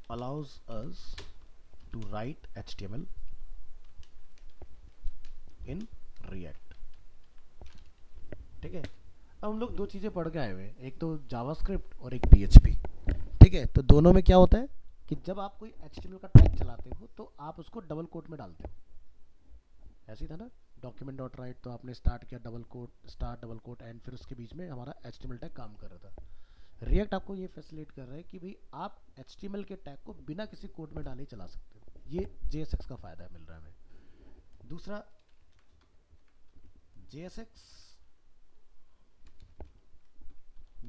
allows us to write HTML in React, ठीक है। अब हम लोग दो चीज़ें पढ़ के आए हुए हैं, एक तो जावास्क्रिप्ट और एक पीएचपी। ठीक है, तो दोनों में क्या होता है कि जब आप कोई एचटीएमएल का टैग चलाते हो तो आप उसको डबल कोट में डालते हो। ऐसे ही था ना, डॉक्यूमेंट डॉट राइट, तो आपने स्टार्ट किया double quote start double quote end, फिर उसके बीच में हमारा एचटीएमएल टैग काम कर रहा था। रिएक्ट आपको ये फैसिलिटेट कर रहा है कि भाई आप एचटीएमएल के टैग को बिना किसी कोड में डाले चला सकते हो। ये जेएसएक्स का फायदा मिल रहा है हमें। दूसरा, JSX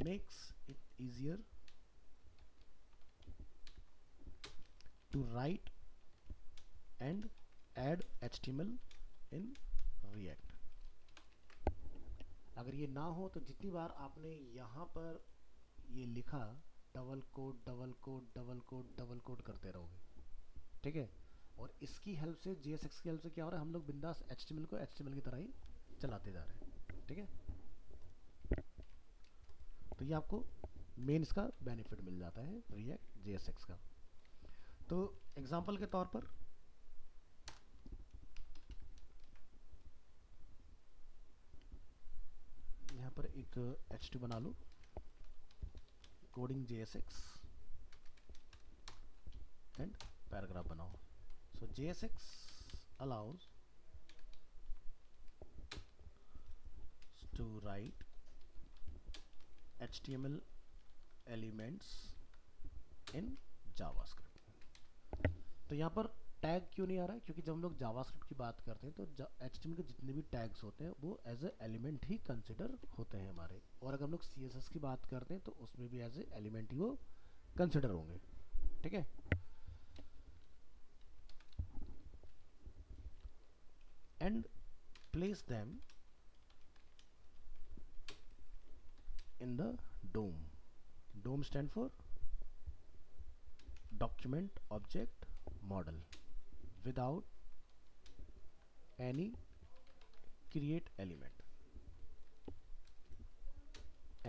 makes it easier to write and add HTML in React। अगर ये ना हो तो जितनी बार आपने यहाँ पर ये लिखा double quote double quote double quote double quote करते रहोगे। ठीक है, और इसकी हेल्प से, JSX की हेल्प से क्या हो रहा है, हम लोग बिंदास HTML को HTML की तरह ही चलाते जा रहे हैं। ठीक है, तो ये आपको मेन इसका बेनिफिट मिल जाता है रिएक्ट JSX का। तो एग्जांपल के तौर पर यहाँ पर एक H2 बना लो, कोडिंग JSX एंड पैराग्राफ बनाओ। सो JSX allows to write HTML elements in JavaScript। तो यहाँ पर टैग क्यों नहीं आ रहा है, क्योंकि जब हम लोग जावास्क्रिप्ट की बात करते हैं तो HTML के जितने भी टैग्स होते हैं वो एज ए एलिमेंट ही कंसिडर होते हैं हमारे, और अगर हम लोग CSS की बात करते हैं तो उसमें भी एज ए एलिमेंट ही वो कंसिडर होंगे। ठीक है, and place them in the DOM। DOM stand for document object model without any create element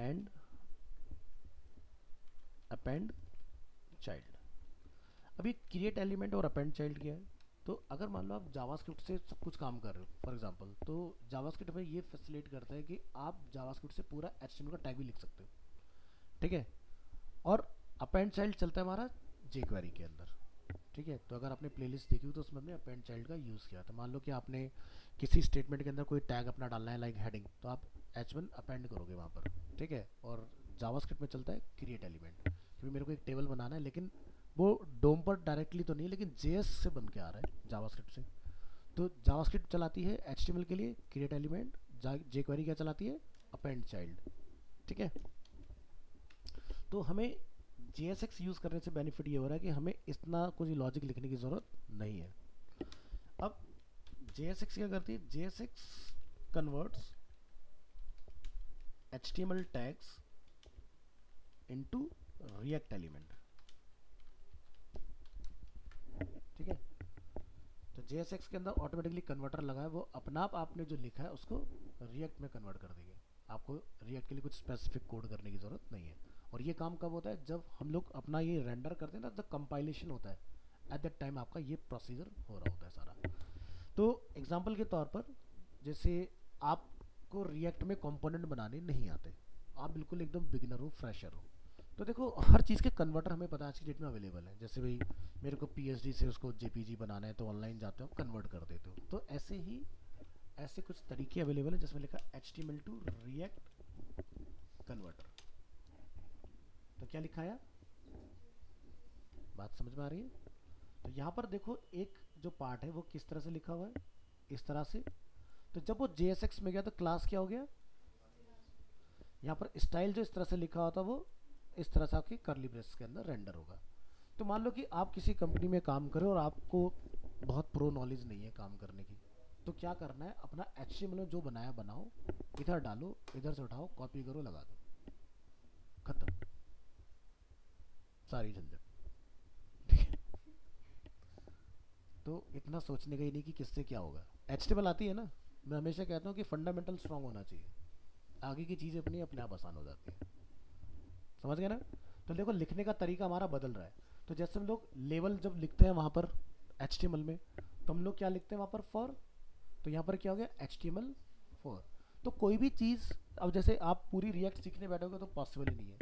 and append child। अभी क्रिएट एलिमेंट और अपेंड चाइल्ड क्या है, तो अगर मान लो आप जावास्क्रिप्ट से सब कुछ काम कर रहे हो फॉर एग्जांपल, तो जावास्क्रिप्ट में ये फैसिलिटेट करता है कि आप जावास्क्रिप्ट से पूरा HTML का टैग भी लिख सकते हो। ठीक है, और अपेंड चाइल्ड चलता है हमारा jQuery के अंदर। ठीक है, तो अगर आपने प्लेलिस्ट देखी हो तो उसमें हमने अपेंड चाइल्ड का यूज़ किया था। मान लो कि आपने किसी स्टेटमेंट के अंदर कोई टैग अपना डालना है लाइक हेडिंग, तो आप H1 अपेंड करोगे वहाँ पर। ठीक है, और जावास्क्रिप्ट में चलता है क्रिएट एलिमेंट, क्योंकि मेरे को एक टेबल बनाना है, लेकिन वो डोम पर डायरेक्टली तो नहीं, लेकिन JS से बन के आ रहा है जावास्क्रिप्ट से। तो जावास्क्रिप्ट चलाती है HTML के लिए क्रिएट एलिमेंट, jQuery क्या चलाती है, अपेंड चाइल्ड। ठीक है, तो हमें JSX यूज़ करने से बेनिफिट ये हो रहा है कि हमें इतना कुछ लॉजिक लिखने की ज़रूरत नहीं है। अब JSX क्या करती है, JSX converts HTML tags into react element. ठीक है, तो JSX के अंदर ऑटोमेटिकली कन्वर्टर लगा है, वो अपना आप आपने जो लिखा है उसको रिएक्ट में कन्वर्ट कर देंगे। आपको रिएक्ट के लिए कुछ स्पेसिफिक कोड करने की ज़रूरत नहीं है। और ये काम कब होता है, जब हम लोग अपना ये रेंडर करते हैं ना, जब कंपाइलेशन होता है, एट दैट टाइम आपका ये प्रोसीजर हो रहा होता है सारा। तो एग्जांपल के तौर पर, जैसे आपको रिएक्ट में कंपोनेंट बनाने नहीं आते, आप बिल्कुल एकदम बिगिनर हो, फ्रेशर हो, तो देखो हर चीज़ के कन्वर्टर हमें पता है आज की डेट में अवेलेबल है। जैसे भाई मेरे को PSD से उसको JPG बनाना है, तो ऑनलाइन जाते हो कन्वर्ट कर देते हो। तो ऐसे ही ऐसे कुछ तरीके अवेलेबल है जिसमें लिखा HTML टू रिएक्ट कन्वर्टर। तो क्या लिखा है, बात समझ में आ रही है? तो यहाँ पर देखो एक जो पार्ट है वो किस तरह से लिखा हुआ है, इस तरह से। तो जब वो JSX में गया तो क्लास क्या हो गया, यहाँ पर स्टाइल जो इस तरह से लिखा होता वो इस तरह से आपकी कर्ली ब्रेस के अंदर रेंडर होगा। तो मान लो कि आप किसी कंपनी में काम करो और आपको बहुत प्रो नॉलेज नहीं है काम करने की, तो क्या करना है, अपना HTML में जो बनाया बनाओ, इधर डालो, इधर से उठाओ, कॉपी करो, लगा दो, खत्म, सारी झंझट। ठीक है, तो इतना सोचने का ही नहीं कि किससे क्या होगा। HTML आती है ना, मैं हमेशा कहता हूँ कि फंडामेंटल स्ट्रांग होना चाहिए, आगे की चीज़ें अपनी अपने आप आसान हो जाती है। समझ गए ना? तो देखो लिखने का तरीका हमारा बदल रहा है। तो जैसे हम लोग लेवल जब लिखते हैं वहाँ पर HTML में, तो हम लोग क्या लिखते हैं वहाँ पर, फॉर, तो यहाँ पर क्या हो गया, HTML फॉर। तो कोई भी चीज़ अब जैसे आप पूरी रिएक्ट सीखने बैठोगे तो पॉसिबल ही नहीं है।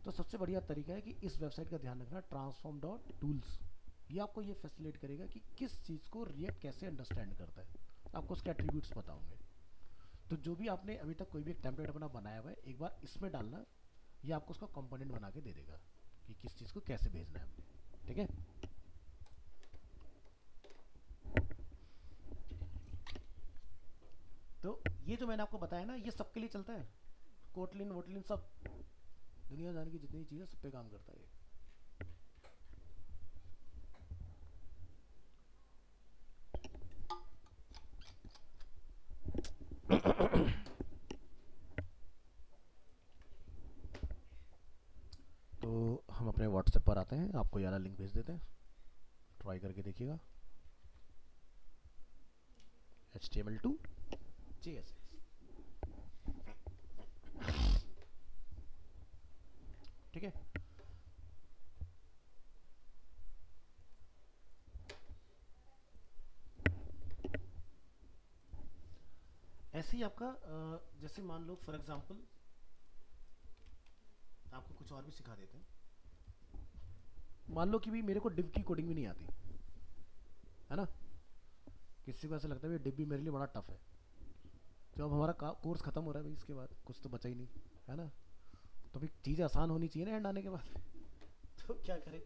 तो सबसे बढ़िया तरीका है कि इस वेबसाइट का ध्यान रखना, ट्रांसफॉर्म डॉट टूल्स। ये आपको ये फैसिलिटेट करेगा कि किस चीज़ को रिएक्ट कैसे अंडरस्टैंड करता है, आपको उसके एट्रीब्यूट्स पता होंगे। तो जो भी आपने अभी तक कोई भी एक टेम्पलेट अपना बनाया हुआ है, एक बार इसमें डालना, ये आपको उसका कंपोनेंट बना के दे देगा कि किस चीज़ को कैसे भेजना है हमने। ठीक है। तो ये जो मैंने आपको बताया ना, ये सबके लिए चलता है। कोटलिन वोटलिन सब, दुनिया जाने की जितनी चीज़ें सब पे काम करता है ये। तो हम अपने व्हाट्सएप पर आते हैं, आपको ये वाला लिंक भेज देते हैं, ट्राई करके देखिएगा। HTML2 JSX। ठीक है। ऐसे ही आपका जैसे मान लो फॉर एग्जांपल आपको कुछ और भी सिखा देते हैं। मान लो कि भी मेरे को डिव की कोडिंग भी नहीं आती है ना, किसी को ऐसा लगता है डिव भी मेरे लिए बड़ा टफ है। तो अब हमारा कोर्स खत्म हो रहा है भाई, इसके बाद कुछ तो बचा ही नहीं है ना। तो भाई चीज़ें आसान होनी चाहिए ना एंड आने के बाद। तो क्या करें।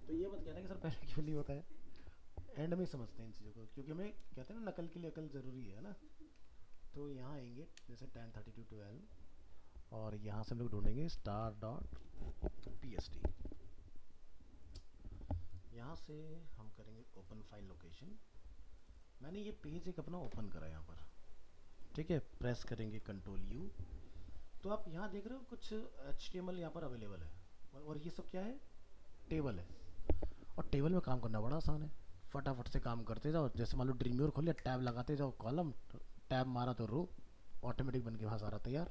तो ये मत कहना कि सर पहले क्यों नहीं होता है, एंड में समझते हैं इन चीज़ों को, क्योंकि हमें कहते हैं ना नकल के लिए अकल ज़रूरी है ना। तो यहाँ आएंगे जैसे 103212 और यहाँ से हम लोग ढूंढेंगे star.pst। यहाँ से हम करेंगे ओपन फाइल लोकेशन। मैंने ये पेज एक अपना ओपन करा यहाँ पर, ठीक है। प्रेस करेंगे Ctrl+U। तो आप यहाँ देख रहे हो कुछ HTML यहाँ पर अवेलेबल है, और ये सब क्या है, टेबल है। और टेबल में काम करना बड़ा आसान है, फटाफट से काम करते जाओ। जैसे मान लो ड्रीमव्यूअर खोलिए, टैब लगाते जाओ, कॉलम, टैब मारा तो रो, ऑटोमेटिक बन के वहाँ सारा तैयार।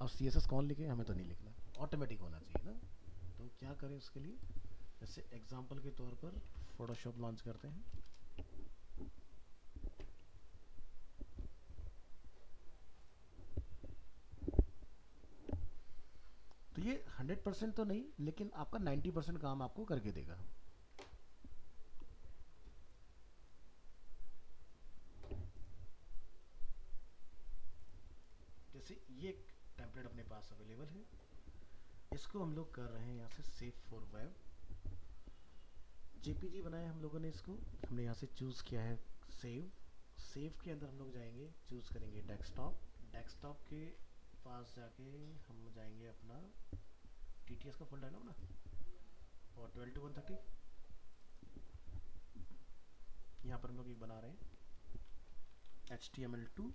अब CSS कौन लिखे, हमें तो नहीं लिखना, ऑटोमेटिक होना चाहिए ना। तो क्या करें उसके लिए, जैसे एग्जांपल के तौर पर फोटोशॉप लॉन्च करते हैं। तो ये 100% तो नहीं, लेकिन आपका 90% काम आपको करके देगा। जैसे ये एक टेम्पलेट अपने पास अवेलेबल है, इसको हम लोग कर रहे हैं यहाँ से सेव फॉर वेब। JPG बनाया हम लोगों ने, इसको हमने यहाँ से चूज़ किया है सेव। सेव के अंदर हम लोग जाएंगे, चूज़ करेंगे डेस्कटॉप। डेस्कटॉप के पास जाके हम जाएंगे अपना TTS का फोल्डर है ना, और 12 to 130 यहाँ पर हम लोग एक बना रहे हैं HTML2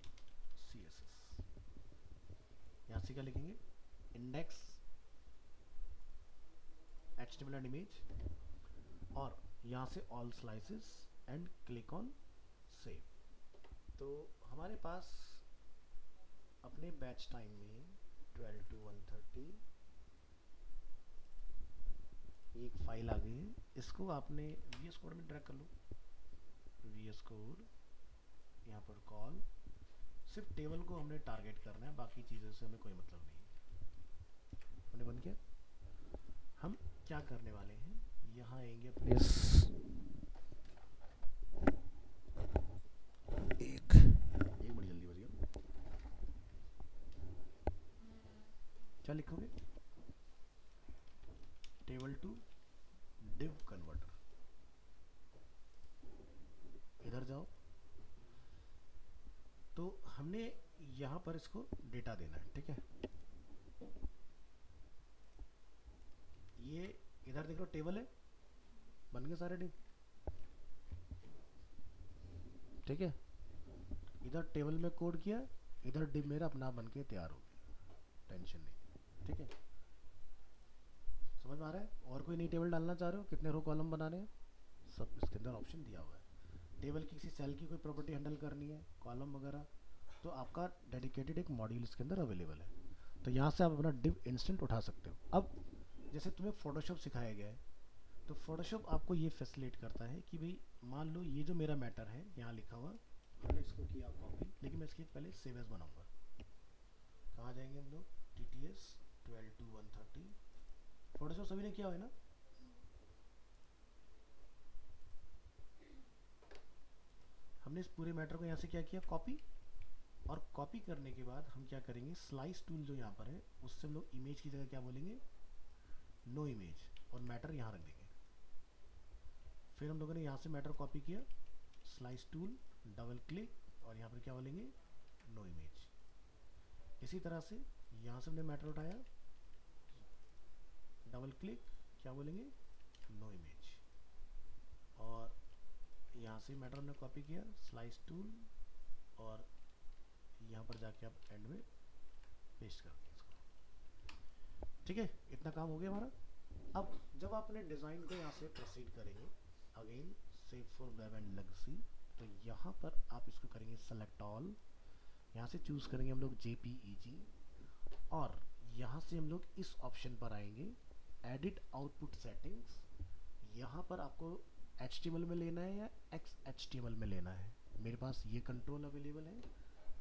CSS। यहाँ से क्या लिखेंगे, इंडेक्स HTML एंड इमेज, और यहाँ से all slices and click on save. तो हमारे पास अपने बैच टाइम में 12 to 130 एक फाइल आ गई है। इसको आपने VS कोड में ड्रैग कर लो, VS कोड यहाँ पर कॉल, सिर्फ टेबल को हमने टारगेट करना है, बाकी चीज़ों से हमें कोई मतलब नहीं है। हमने बंद किया। हम क्या करने वाले हैं, यहाँ आएंगे अपने एक बड़ी जल्दी बज गया। क्या लिखोगे, टेबल टू डिव कन्वर्टर। इधर जाओ। तो हमने यहाँ पर इसको डेटा देना है, ठीक है। ये इधर देख लो टेबल है, बन गए सारे डिव, ठीक है। इधर टेबल में कोड किया, इधर डिव मेरा अपना बन के तैयार हो गया, टेंशन नहीं, ठीक है। समझ में आ रहा है। और कोई नई टेबल डालना चाह रहे हो, कितने रो कॉलम बनाने हैं, सब इसके अंदर ऑप्शन दिया हुआ है। टेबल की किसी सेल की कोई प्रॉपर्टी हैंडल करनी है, कॉलम वगैरह, तो आपका डेडिकेटेड एक मॉड्यूल इसके अंदर अवेलेबल है। तो यहाँ से आप अपना डिव इंस्टेंट उठा सकते हो। अब जैसे तुम्हें फोटोशॉप सिखाया गया है, तो फोटोशॉप आपको ये फैसिलिटेट करता है कि भाई मान लो ये जो मेरा मैटर है यहाँ लिखा हुआ, मैंने इसको किया कॉपी, लेकिन मैं इसकी पहले सेव एज बनाऊंगा। कहाँ जाएंगे हम लोग, TTS 12 to 130। फोटोशॉप सभी ने किया हुआ है ना? हमने इस पूरे मैटर को यहाँ से क्या किया, कॉपी। और कॉपी करने के बाद हम क्या करेंगे, स्लाइस टूल जो यहाँ पर है उससे हम लोग इमेज की जगह क्या बोलेंगे, नो इमेज, और मैटर यहाँ रख देंगे। फिर हम लोगों ने यहाँ से मैटर कॉपी किया, स्लाइस टूल, डबल क्लिक, और यहाँ पर क्या बोलेंगे, नो इमेज। इसी तरह से यहाँ से हमने मैटर उठाया, डबल क्लिक, क्या बोलेंगे, नो इमेज, और यहाँ से मैटर हमने कॉपी किया, स्लाइस टूल, और यहाँ पर जाके आप एंड में पेस्ट कर दें इसको। ठीक है, इतना काम हो गया हमारा। अब जब आप अपने डिज़ाइन को यहाँ से प्रोसीड करेंगे, again save for web and legacy, तो यहाँ पर आप इसको करेंगे सेलेक्ट ऑल, यहाँ से चूज़ करेंगे हम लोग JPEG, और यहाँ से हम लोग इस ऑप्शन पर आएंगे, एडिट आउटपुट सेटिंग्स। यहाँ पर आपको HTML में लेना है या XHTML में लेना है, मेरे पास ये कंट्रोल अवेलेबल है।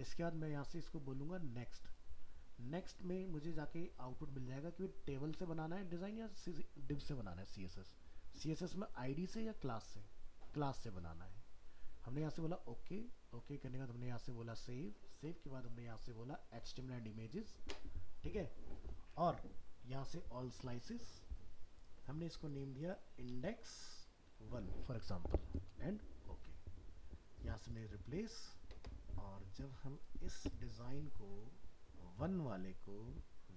इसके बाद मैं यहाँ से इसको बोलूँगा नेक्स्ट। नेक्स्ट में मुझे जाके आउटपुट मिल जाएगा कि टेबल से बनाना है डिज़ाइन या डिव से बनाना है, CSS में ID से या क्लास से बनाना है। हमने यहाँ से बोला ओके, ओके करने के बाद हमने यहाँ से बोला सेव के बाद हमने यहाँ से बोला HTML एंड इमेजेस, ठीक है। और यहाँ से ऑल स्लाइसेस, हमने इसको नेम दिया index 1 for example, and okay. यहाँ से हमने रिप्लेस, और जब हम इस डिज़ाइन को 1 वाले को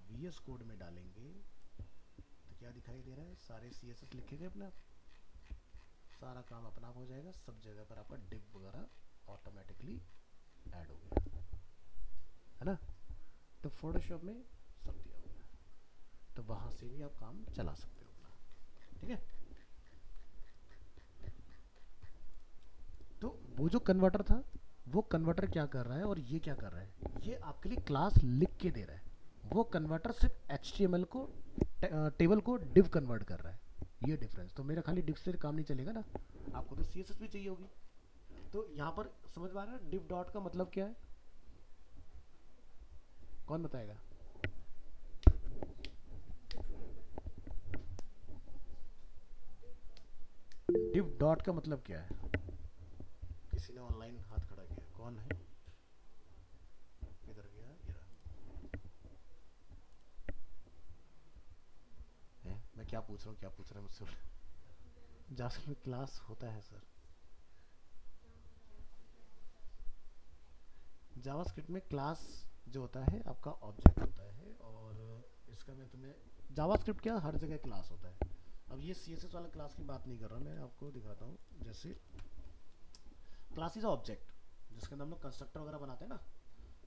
VS कोड में डालेंगे तो क्या दिखाई दे रहा है, सारे CSS लिखे गए अपने आप, सारा काम अपना आप हो जाएगा, सब जगह पर आपका डिव वगैरह ऑटोमेटिकली ऐड हो गया है ना। तो फोटोशॉप में सब दिया हुआ है, तो वहाँ से भी आप काम चला सकते हो अपना, ठीक है। तो वो जो कन्वर्टर था, वो कन्वर्टर क्या कर रहा है और ये क्या कर रहा है, ये आपके लिए क्लास लिख के दे रहा है। वो कन्वर्टर सिर्फ HTML को टेबल को डिव कन्वर्ट कर रहा है, ये डिफरेंस। तो मेरा खाली डिव से काम नहीं चलेगा ना, आपको तो CSS भी चाहिए होगी। तो यहाँ पर समझ में आ रहा है डिव डॉट का मतलब क्या है, कौन बताएगा? डिव डॉट का मतलब क्या है? किसी ने ऑनलाइन हाथ खड़ा किया, कौन है, किधर गया, ये है? मैं क्या पूछ रहा हूँ मुझसे? जावास्क्रिप्ट में क्लास होता है सर, जावास्क्रिप्ट में क्लास जो होता है आपका ऑब्जेक्ट होता है, और इसका मैं तुम्हें, जावास्क्रिप्ट क्या हर जगह क्लास होता है। अब ये CSS वाला क्लास की बात नहीं कर रहा, मैं आपको दिखाता हूँ। जैसे क्लास इज ऑब्जेक्ट जिसके अंदर हम लोग कंस्ट्रक्टर वगैरह बनाते हैं ना,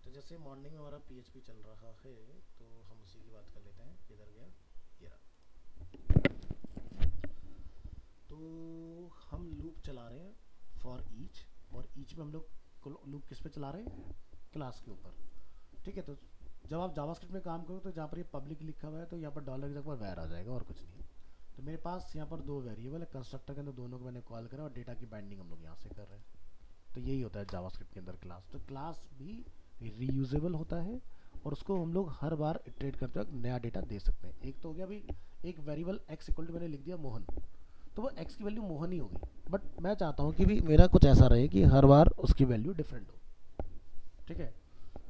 तो जैसे मॉर्निंग में हमारा PHP चल रहा है, तो हम उसी की बात कर लेते हैं। किधर गया, ये रहा। तो हम लूप चला रहे हैं फॉर ईच, और ईच में हम लोग लूप किस पे चला रहे हैं, क्लास के ऊपर, ठीक है। तो जब आप जावास्क्रिप्ट में काम करो तो जहाँ पर ये पब्लिक लिखा हुआ है, तो यहाँ पर डॉलर की जगह पर वैर आ जाएगा और कुछ नहीं। तो मेरे पास यहाँ पर 2 वेरिएबल है, कंस्ट्रक्टर के अंदर दोनों को मैंने कॉल करा, और डेटा की बाइंडिंग हम लोग यहाँ से कर रहे हैं। तो यही होता है जावास्क्रिप्ट के अंदर क्लास। तो क्लास भी रीयूजेबल होता है, और उसको हम लोग हर बार इटरेट करते वक्त नया डेटा दे सकते हैं। एक तो हो गया भाई, एक वेरिएबल x इक्वल टू मैंने लिख दिया मोहन, तो वो x की वैल्यू मोहन ही होगी, बट मैं चाहता हूँ कि भी मेरा कुछ ऐसा रहे कि हर बार उसकी वैल्यू डिफरेंट हो, ठीक है।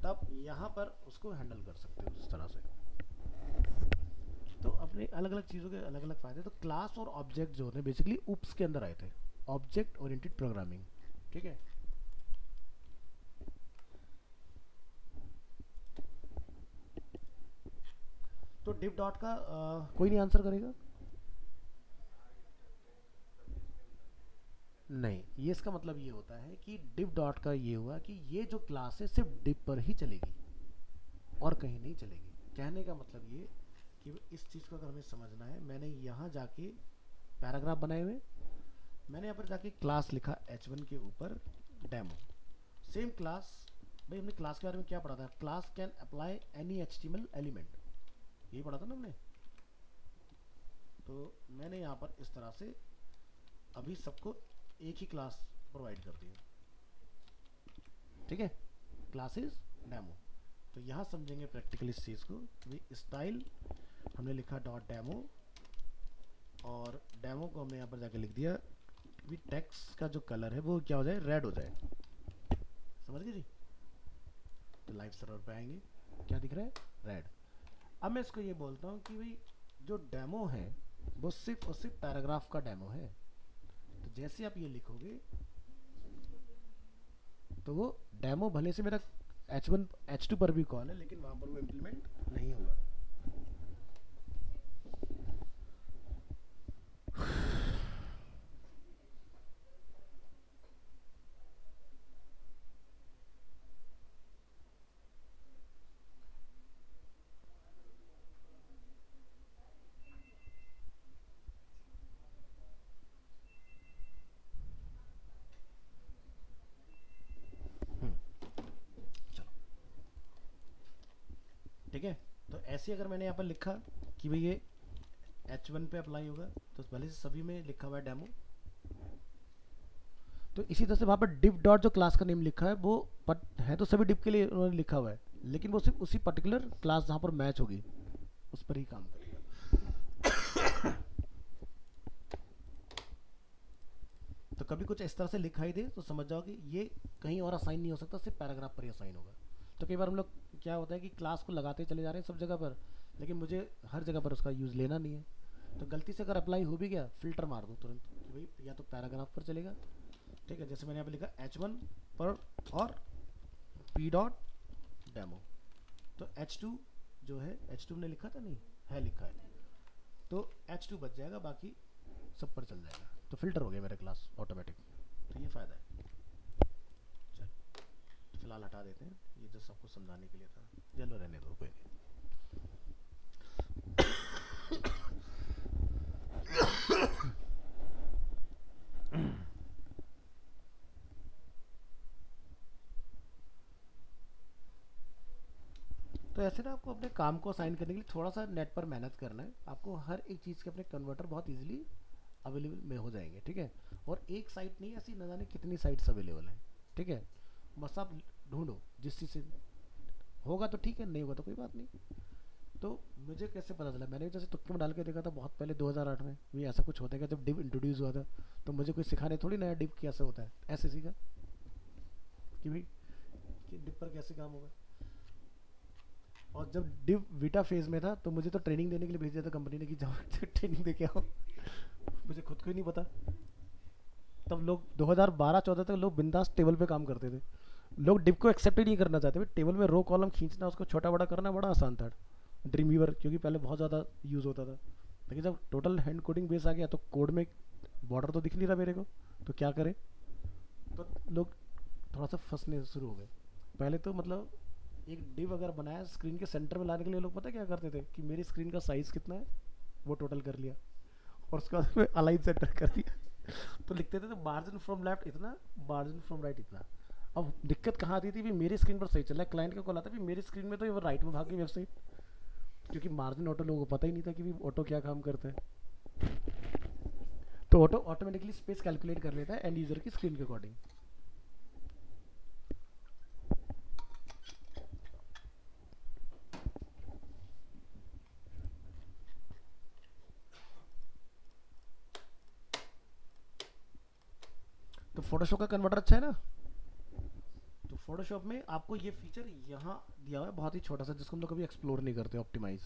तब यहाँ पर उसको हैंडल कर सकते हो इस तरह से। तो अपने अलग अलग चीज़ों के अलग अलग फायदे। तो क्लास और ऑब्जेक्ट जो होते हैं बेसिकली UPS के अंदर आए थे, ऑब्जेक्ट ओरिएंटेड प्रोग्रामिंग, ठीक है। तो डिव डॉट का कोई नहीं आंसर करेगा? नहीं, ये इसका मतलब ये होता है कि डिव डॉट का ये हुआ कि ये जो क्लास है सिर्फ डिव पर ही चलेगी और कहीं नहीं चलेगी। कहने का मतलब ये कि इस चीज़ को अगर हमें समझना है, मैंने यहाँ जाके पैराग्राफ बनाए हुए, मैंने यहाँ पर जाके क्लास लिखा H1 के ऊपर डेमो, सेम क्लास। भाई हमने क्लास के बारे में क्या पढ़ा था, class can apply any HTML element, यही पढ़ा था ना हमने। तो मैंने यहाँ पर इस तरह से अभी सबको एक ही क्लास प्रोवाइड कर दी है, ठीक है, क्लासेस डेमो। तो यहाँ समझेंगे प्रैक्टिकली इस चीज़ को। स्टाइल हमने लिखा डॉट डेमो, और डेमो को हमने यहाँ पर जाके लिख दिया भी टेक्स्ट का जो कलर है वो क्या हो जाए, रेड हो जाए। समझ गए जी? तो लाइव सर्वर पे आएंगे, क्या दिख रहा है, रेड। अब मैं इसको ये बोलता हूँ कि भाई जो डेमो है वो सिर्फ और सिर्फ पैराग्राफ का डेमो है। तो जैसे आप ये लिखोगे तो वो डेमो भले से मेरा H1 H2 पर भी कॉल है, लेकिन वहां पर वो इम्प्लीमेंट नहीं होगा। ठीक है, तो ऐसे अगर मैंने यहाँ पर लिखा कि भाई ये H1 पे अप्लाई होगा, तो भले से सभी में लिखा हुआ है डेमो। तो इसी तरह से वहाँ पर div डॉट जो क्लास का नेम लिखा है वो है तो सभी div के लिए उन्होंने लिखा हुआ है, लेकिन वो सिर्फ उसी पर्टिकुलर क्लास जहाँ पर मैच होगी उस पर ही काम करेगा। तो कभी कुछ इस तरह से लिखाई दे तो समझ जाओ कि ये कहीं और असाइन नहीं हो सकता, सिर्फ पैराग्राफ पर ही असाइन होगा। तो कई बार हम लोग क्या होता है कि क्लास को लगाते चले जा रहे हैं सब जगह पर, लेकिन मुझे हर जगह पर उसका यूज़ लेना नहीं है। तो गलती से अगर अप्लाई हो भी गया, फिल्टर मार दो तुरंत कि भाई या तो पैराग्राफ पर चलेगा, ठीक है, जैसे मैंने यहाँ पे लिखा H1 पर और P डॉट डेमो। तो H2 जो है, H2 ने लिखा था, नहीं है, लिखा है, तो H2 बच जाएगा, बाकी सब पर चल जाएगा। तो फिल्टर हो गया मेरा क्लास ऑटोमेटिक। तो ये फ़ायदा है। चल फिलहाल हटा देते हैं, ये जो सबको समझाने के लिए था, चलो रहने दो, कोई नहीं। तो ऐसे ना आपको अपने काम को असाइन करने के लिए थोड़ा सा नेट पर मेहनत करना है। आपको हर एक चीज़ के अपने कन्वर्टर बहुत इजीली अवेलेबल में हो जाएंगे, ठीक है। और एक साइट नहीं, ऐसी न जाने कितनी साइट्स अवेलेबल हैं, ठीक है। बस आप ढूंढो, जिस चीज़ से होगा तो ठीक है, नहीं होगा तो कोई बात नहीं। तो मुझे कैसे पता चला, मैंने जैसे तुक्के में डाल के देखा था बहुत पहले 2008 में, ये ऐसा कुछ होता है जब डिव इंट्रोड्यूस हुआ था। तो मुझे कोई सिखाने थोड़ी नया डिव कैसे होता है, ऐसे सीखा कि भाई कि डिव पर कैसे काम होगा। और जब डिव बीटा फेज में था तो मुझे तो ट्रेनिंग देने के लिए भेज दिया था कंपनी ने कि जाओ ट्रेनिंग दे के आओ। मुझे खुद को ही नहीं पता। तब लोग 2012-14 तक लोग बिंदास टेबल पे काम करते थे। लोग डिव को एक्सेप्ट ही नहीं करना चाहते। टेबल में रो कॉलम खींचना, उसको छोटा बड़ा करना बड़ा आसान था ड्रीम वीवर, क्योंकि पहले बहुत ज़्यादा यूज़ होता था। लेकिन जब टोटल हैंड कोडिंग बेस आ गया तो कोड में बॉर्डर तो दिख नहीं रहा मेरे को, तो क्या करें। तो लोग थोड़ा सा फंसने शुरू हो गए। पहले तो मतलब एक डिव अगर बनाया स्क्रीन के सेंटर में लाने के लिए लोग पता क्या करते थे कि मेरी स्क्रीन का साइज़ कितना है वो टोटल कर लिया, और उसके बाद में अलाइन सेंटर कर दिया। तो लिखते थे तो मार्जिन फ्रॉम लेफ्ट इतना, मार्जिन फ्रॉम राइट इतना। अब दिक्कत कहाँ आती थी भी मेरी स्क्रीन पर सही चल रहा है, क्लाइंट का कॉल आता है मेरी स्क्रीन में तो ये राइट में भाग गई वेबसाइट, क्योंकि मार्जिन ऑटो लोगों को पता ही नहीं था कि भी ऑटो क्या काम करता है। तो ऑटो ऑटोमेटिकली स्पेस कैलकुलेट कर लेता है एंड यूजर की स्क्रीन के अकॉर्डिंग। तो फोटोशॉप का कन्वर्टर अच्छा है ना। तो फोटोशॉप में आपको ये फीचर यहाँ दिया हुआ है बहुत ही छोटा सा, जिसको हम लोग कभी एक्सप्लोर नहीं करते, ऑप्टिमाइज।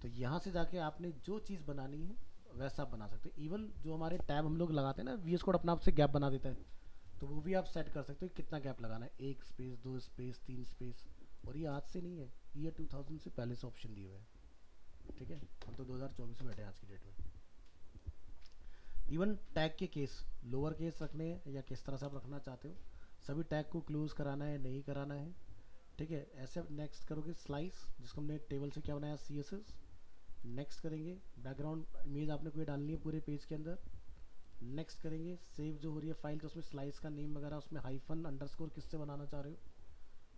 तो यहाँ से जाके आपने जो चीज़ बनानी है वैसा आप बना सकते हैं। इवन जो हमारे टैब हम लोग लगाते हैं ना, वीएस कोड अपना आप से गैप बना देता है, तो वो भी आप सेट कर सकते हो कितना गैप लगाना है, 1 स्पेस 2 स्पेस 3 स्पेस। और ये आज से नहीं है, ये 2000 से पहले से ऑप्शन दिए हुए हैं, ठीक है। हम तो 2024 में बैठे हैं आज की डेट में। इवन टैग के केस, लोअर केस रखने हैं या किस तरह से आप रखना चाहते हो, सभी टैग को क्लोज कराना है नहीं कराना है, ठीक है। ऐसे नेक्स्ट करोगे स्लाइस, जिसको हमने टेबल से क्या बनाया CSS। नेक्स्ट करेंगे बैकग्राउंड इमेज आपने कोई डालनी है पूरे पेज के अंदर। नेक्स्ट करेंगे सेव जो हो रही है फाइल, तो उसमें स्लाइस का नेम वगैरह, उसमें हाइफन अंडरस्कोर किससे बनाना चाह रहे हो।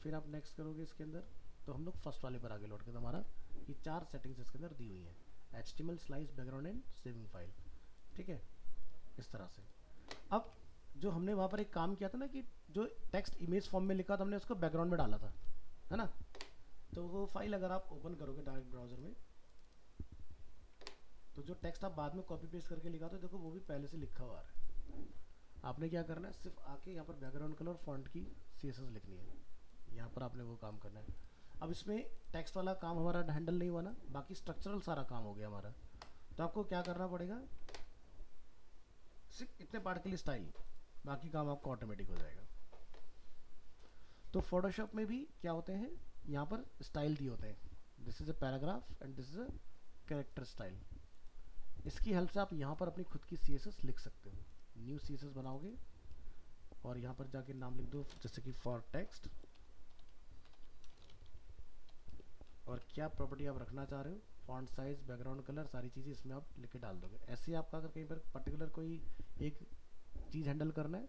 फिर आप नेक्स्ट करोगे इसके अंदर, तो हम लोग फर्स्ट वाले पर आगे लौट के, तो हमारा ये 4 सेटिंग्स इसके अंदर दी हुई हैं, HTML slice background and saving file, ठीक है। इस तरह से अब जो हमने वहाँ पर एक काम किया था ना कि जो टेक्स्ट इमेज फॉर्म में लिखा था हमने उसको बैकग्राउंड में डाला था, है ना। वो फाइल अगर आप ओपन करोगे डायरेक्ट ब्राउजर में, तो जो टेक्स्ट आप बाद में कॉपी पेस्ट करके लिखा, तो देखो वो भी पहले से लिखा हुआ है। आपने क्या करना है, सिर्फ आके यहाँ पर बैकग्राउंड कलर फॉन्ट की CSS लिखनी है, यहाँ पर आपने वो काम करना है। अब इसमें टेक्स्ट वाला काम हमारा हैंडल नहीं हुआ ना, बाकी स्ट्रक्चरल सारा काम हो गया हमारा। तो आपको क्या करना पड़ेगा, सिर्फ इतने पार्ट के लिए स्टाइल, बाकी काम आपको ऑटोमेटिक हो जाएगा। तो फोटोशॉप में भी क्या होते हैं, यहाँ पर स्टाइल दिए होते हैं, this is a paragraph and this is a character style. इसकी हेल्प से आप यहाँ पर अपनी खुद की CSS लिख सकते हो। न्यू CSS बनाओगे और यहाँ पर जाके नाम लिख दो, जैसे कि फॉर टेक्स्ट, और क्या प्रॉपर्टी आप रखना चाह रहे हो, फॉन्ट साइज, बैकग्राउंड कलर, सारी चीज़ें इसमें आप लिख के डाल दोगे। ऐसे ही आपका अगर कहीं पर पर्टिकुलर कोई एक चीज़ हैंडल करना है,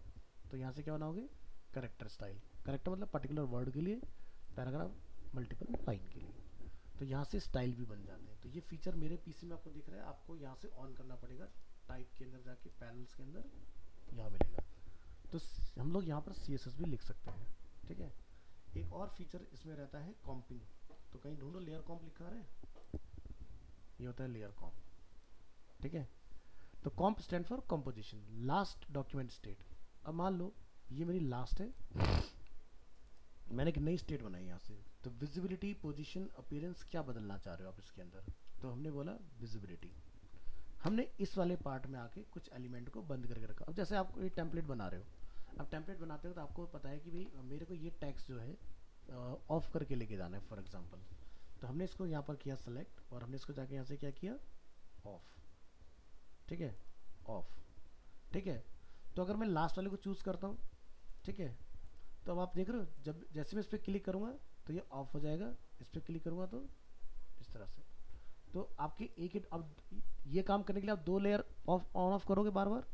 तो यहाँ से क्या बनाओगे, करेक्टर स्टाइल। करेक्टर मतलब पर्टिकुलर वर्ड के लिए, पैराग्राफ मल्टीपल लाइन के लिए। तो यहाँ से स्टाइल भी बन जाते हैं। तो ये फीचर मेरे PC में आपको दिख रहा है, आपको यहाँ से ऑन करना पड़ेगा, टाइप के अंदर जाके पैनल्स के अंदर यहाँ मिलेगा। तो हम लोग यहाँ पर CSS भी लिख सकते हैं, ठीक है। एक और फीचर इसमें रहता है कॉम्पिंग। तो कहीं ढूंढो, लेयर कॉम्प लिखा है, ये होता है लेयर कॉम्प, ठीक है। तो comp stand for composition, last document state. अब मान लो ये मेरी लास्ट है, मैंने एक नई स्टेट बनाई यहाँ से। तो विजिबिलिटी, पोजीशन, अपीयरेंस क्या बदलना चाह रहे हो आप इसके अंदर, तो हमने बोला विजिबिलिटी। हमने इस वाले पार्ट में आके कुछ एलिमेंट को बंद करके रखा। अब जैसे आप ये टेम्पलेट बना रहे हो, अब टेम्पलेट बनाते हो तो आपको पता है कि भाई मेरे को ये टेक्स्ट जो है ऑफ करके लेके जाना है फॉर एग्जांपल। तो हमने इसको यहाँ पर किया सेलेक्ट, और हमने इसको जाके यहाँ से क्या किया, ऑफ, ठीक है, ऑफ, ठीक है। तो अगर मैं लास्ट वाले को चूज़ करता हूँ, ठीक है, तो अब आप देख रहे हो, जब जैसे मैं इस पर क्लिक करूँगा तो ये ऑफ हो जाएगा, इस पर क्लिक करूँगा तो इस तरह से। तो आपके एक अब ये काम करने के लिए आप 2 लेयर ऑफ ऑन ऑफ करोगे बार बार।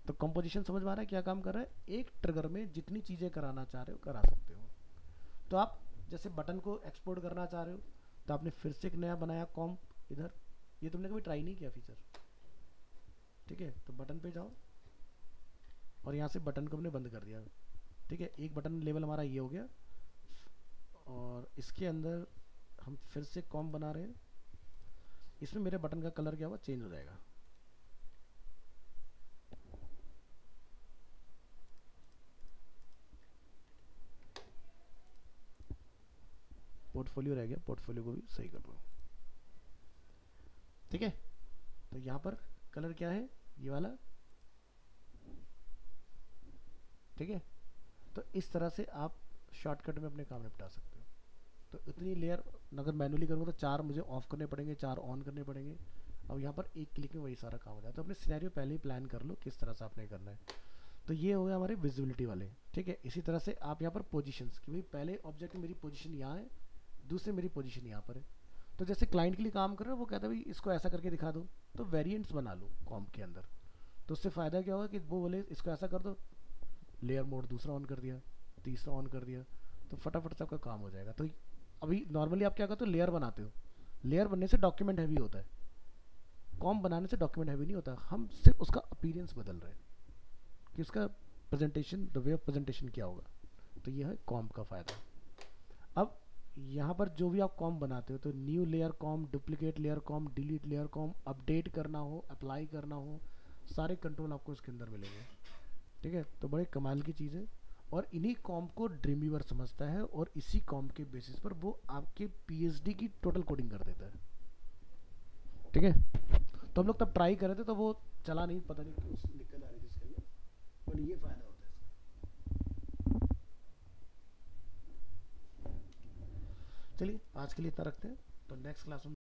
तो कंपोजिशन समझ में आ रहा है क्या काम कर रहा है, एक ट्रिगर में जितनी चीज़ें कराना चाह रहे हो करा सकते हो। तो आप जैसे बटन को एक्सपोर्ट करना चाह रहे हो, तो आपने फिर से एक नया बनाया कॉम्प इधर, ये तुमने कभी ट्राई नहीं किया फीचर, ठीक है। तो बटन पे जाओ और यहाँ से बटन को हमने बंद कर दिया, ठीक है। एक बटन लेवल हमारा ये हो गया, और इसके अंदर हम फिर से कॉम्प बना रहे हैं। इसमें मेरे बटन का कलर क्या हुआ, चेंज हो जाएगा। पोर्टफोलियो रह गया, पोर्टफोलियो को भी सही कर दो, ठीक है। तो यहाँ पर कलर क्या है, ये वाला, ठीक है। तो इस तरह से आप शॉर्टकट में अपने काम निपटा सकते हो। तो इतनी लेयर अगर मैनुअली करूँगा तो 4 मुझे ऑफ करने पड़ेंगे, 4 ऑन करने पड़ेंगे। अब यहाँ पर एक क्लिक में वही सारा काम हो जाए। तो अपने सिनेरियो पहले ही प्लान कर लो किस तरह से आपने करना है। तो ये हो गया हमारे विजिबिलिटी वाले, ठीक है। इसी तरह से आप यहाँ पर पोजीशंस, कि भाई पहले ऑब्जेक्ट में मेरी पोजीशन यहाँ है, दूसरे मेरी पोजीशन यहाँ पर है। तो जैसे क्लाइंट के लिए काम कर रहे हो, वो कहता है भाई इसको ऐसा करके दिखा दो, तो वेरिएंट्स बना लो कॉम्प के अंदर। तो उससे फ़ायदा क्या होगा कि वो बोले इसको ऐसा कर दो, लेयर मोड दूसरा ऑन कर दिया, तीसरा ऑन कर दिया, तो फटाफट से आपका काम हो जाएगा। तो अभी नॉर्मली आप क्या करते हो, लेयर बनाते हो, लेयर बनने से डॉक्यूमेंट हैवी होता है, कॉम्प बनाने से डॉक्यूमेंट हैवी नहीं होता। हम सिर्फ उसका अपीयरेंस बदल रहे हैं कि उसका presentation, the way of presentation क्या होगा। तो ये है कॉम्प का फ़ायदा। अब यहाँ पर जो भी आप कॉम्प बनाते हो, तो न्यू लेयर कॉम्प, डुप्लीकेट लेयर कॉम्प, डिलीट लेयर कॉम्प, अपडेट करना हो, अप्लाई करना हो, सारे कंट्रोल आपको इसके अंदर मिलेंगे, ठीक है। तो बड़े कमाल की चीज़ है। और इन्हीं कॉम्प को ड्रीमवीवर समझता है, और इसी कॉम्प के बेसिस पर वो आपके PhD की टोटल कोडिंग कर देता है, ठीक है। तो हम लोग तब ट्राई कर रहे थे, तो वो चला नहीं, पता नहीं क्यों दिक्कत आ रही थी इसके अंदर, बट ये फ़ायदा होता है इसका। चलिए आज के लिए इतना रखते हैं, तो नेक्स्ट क्लास में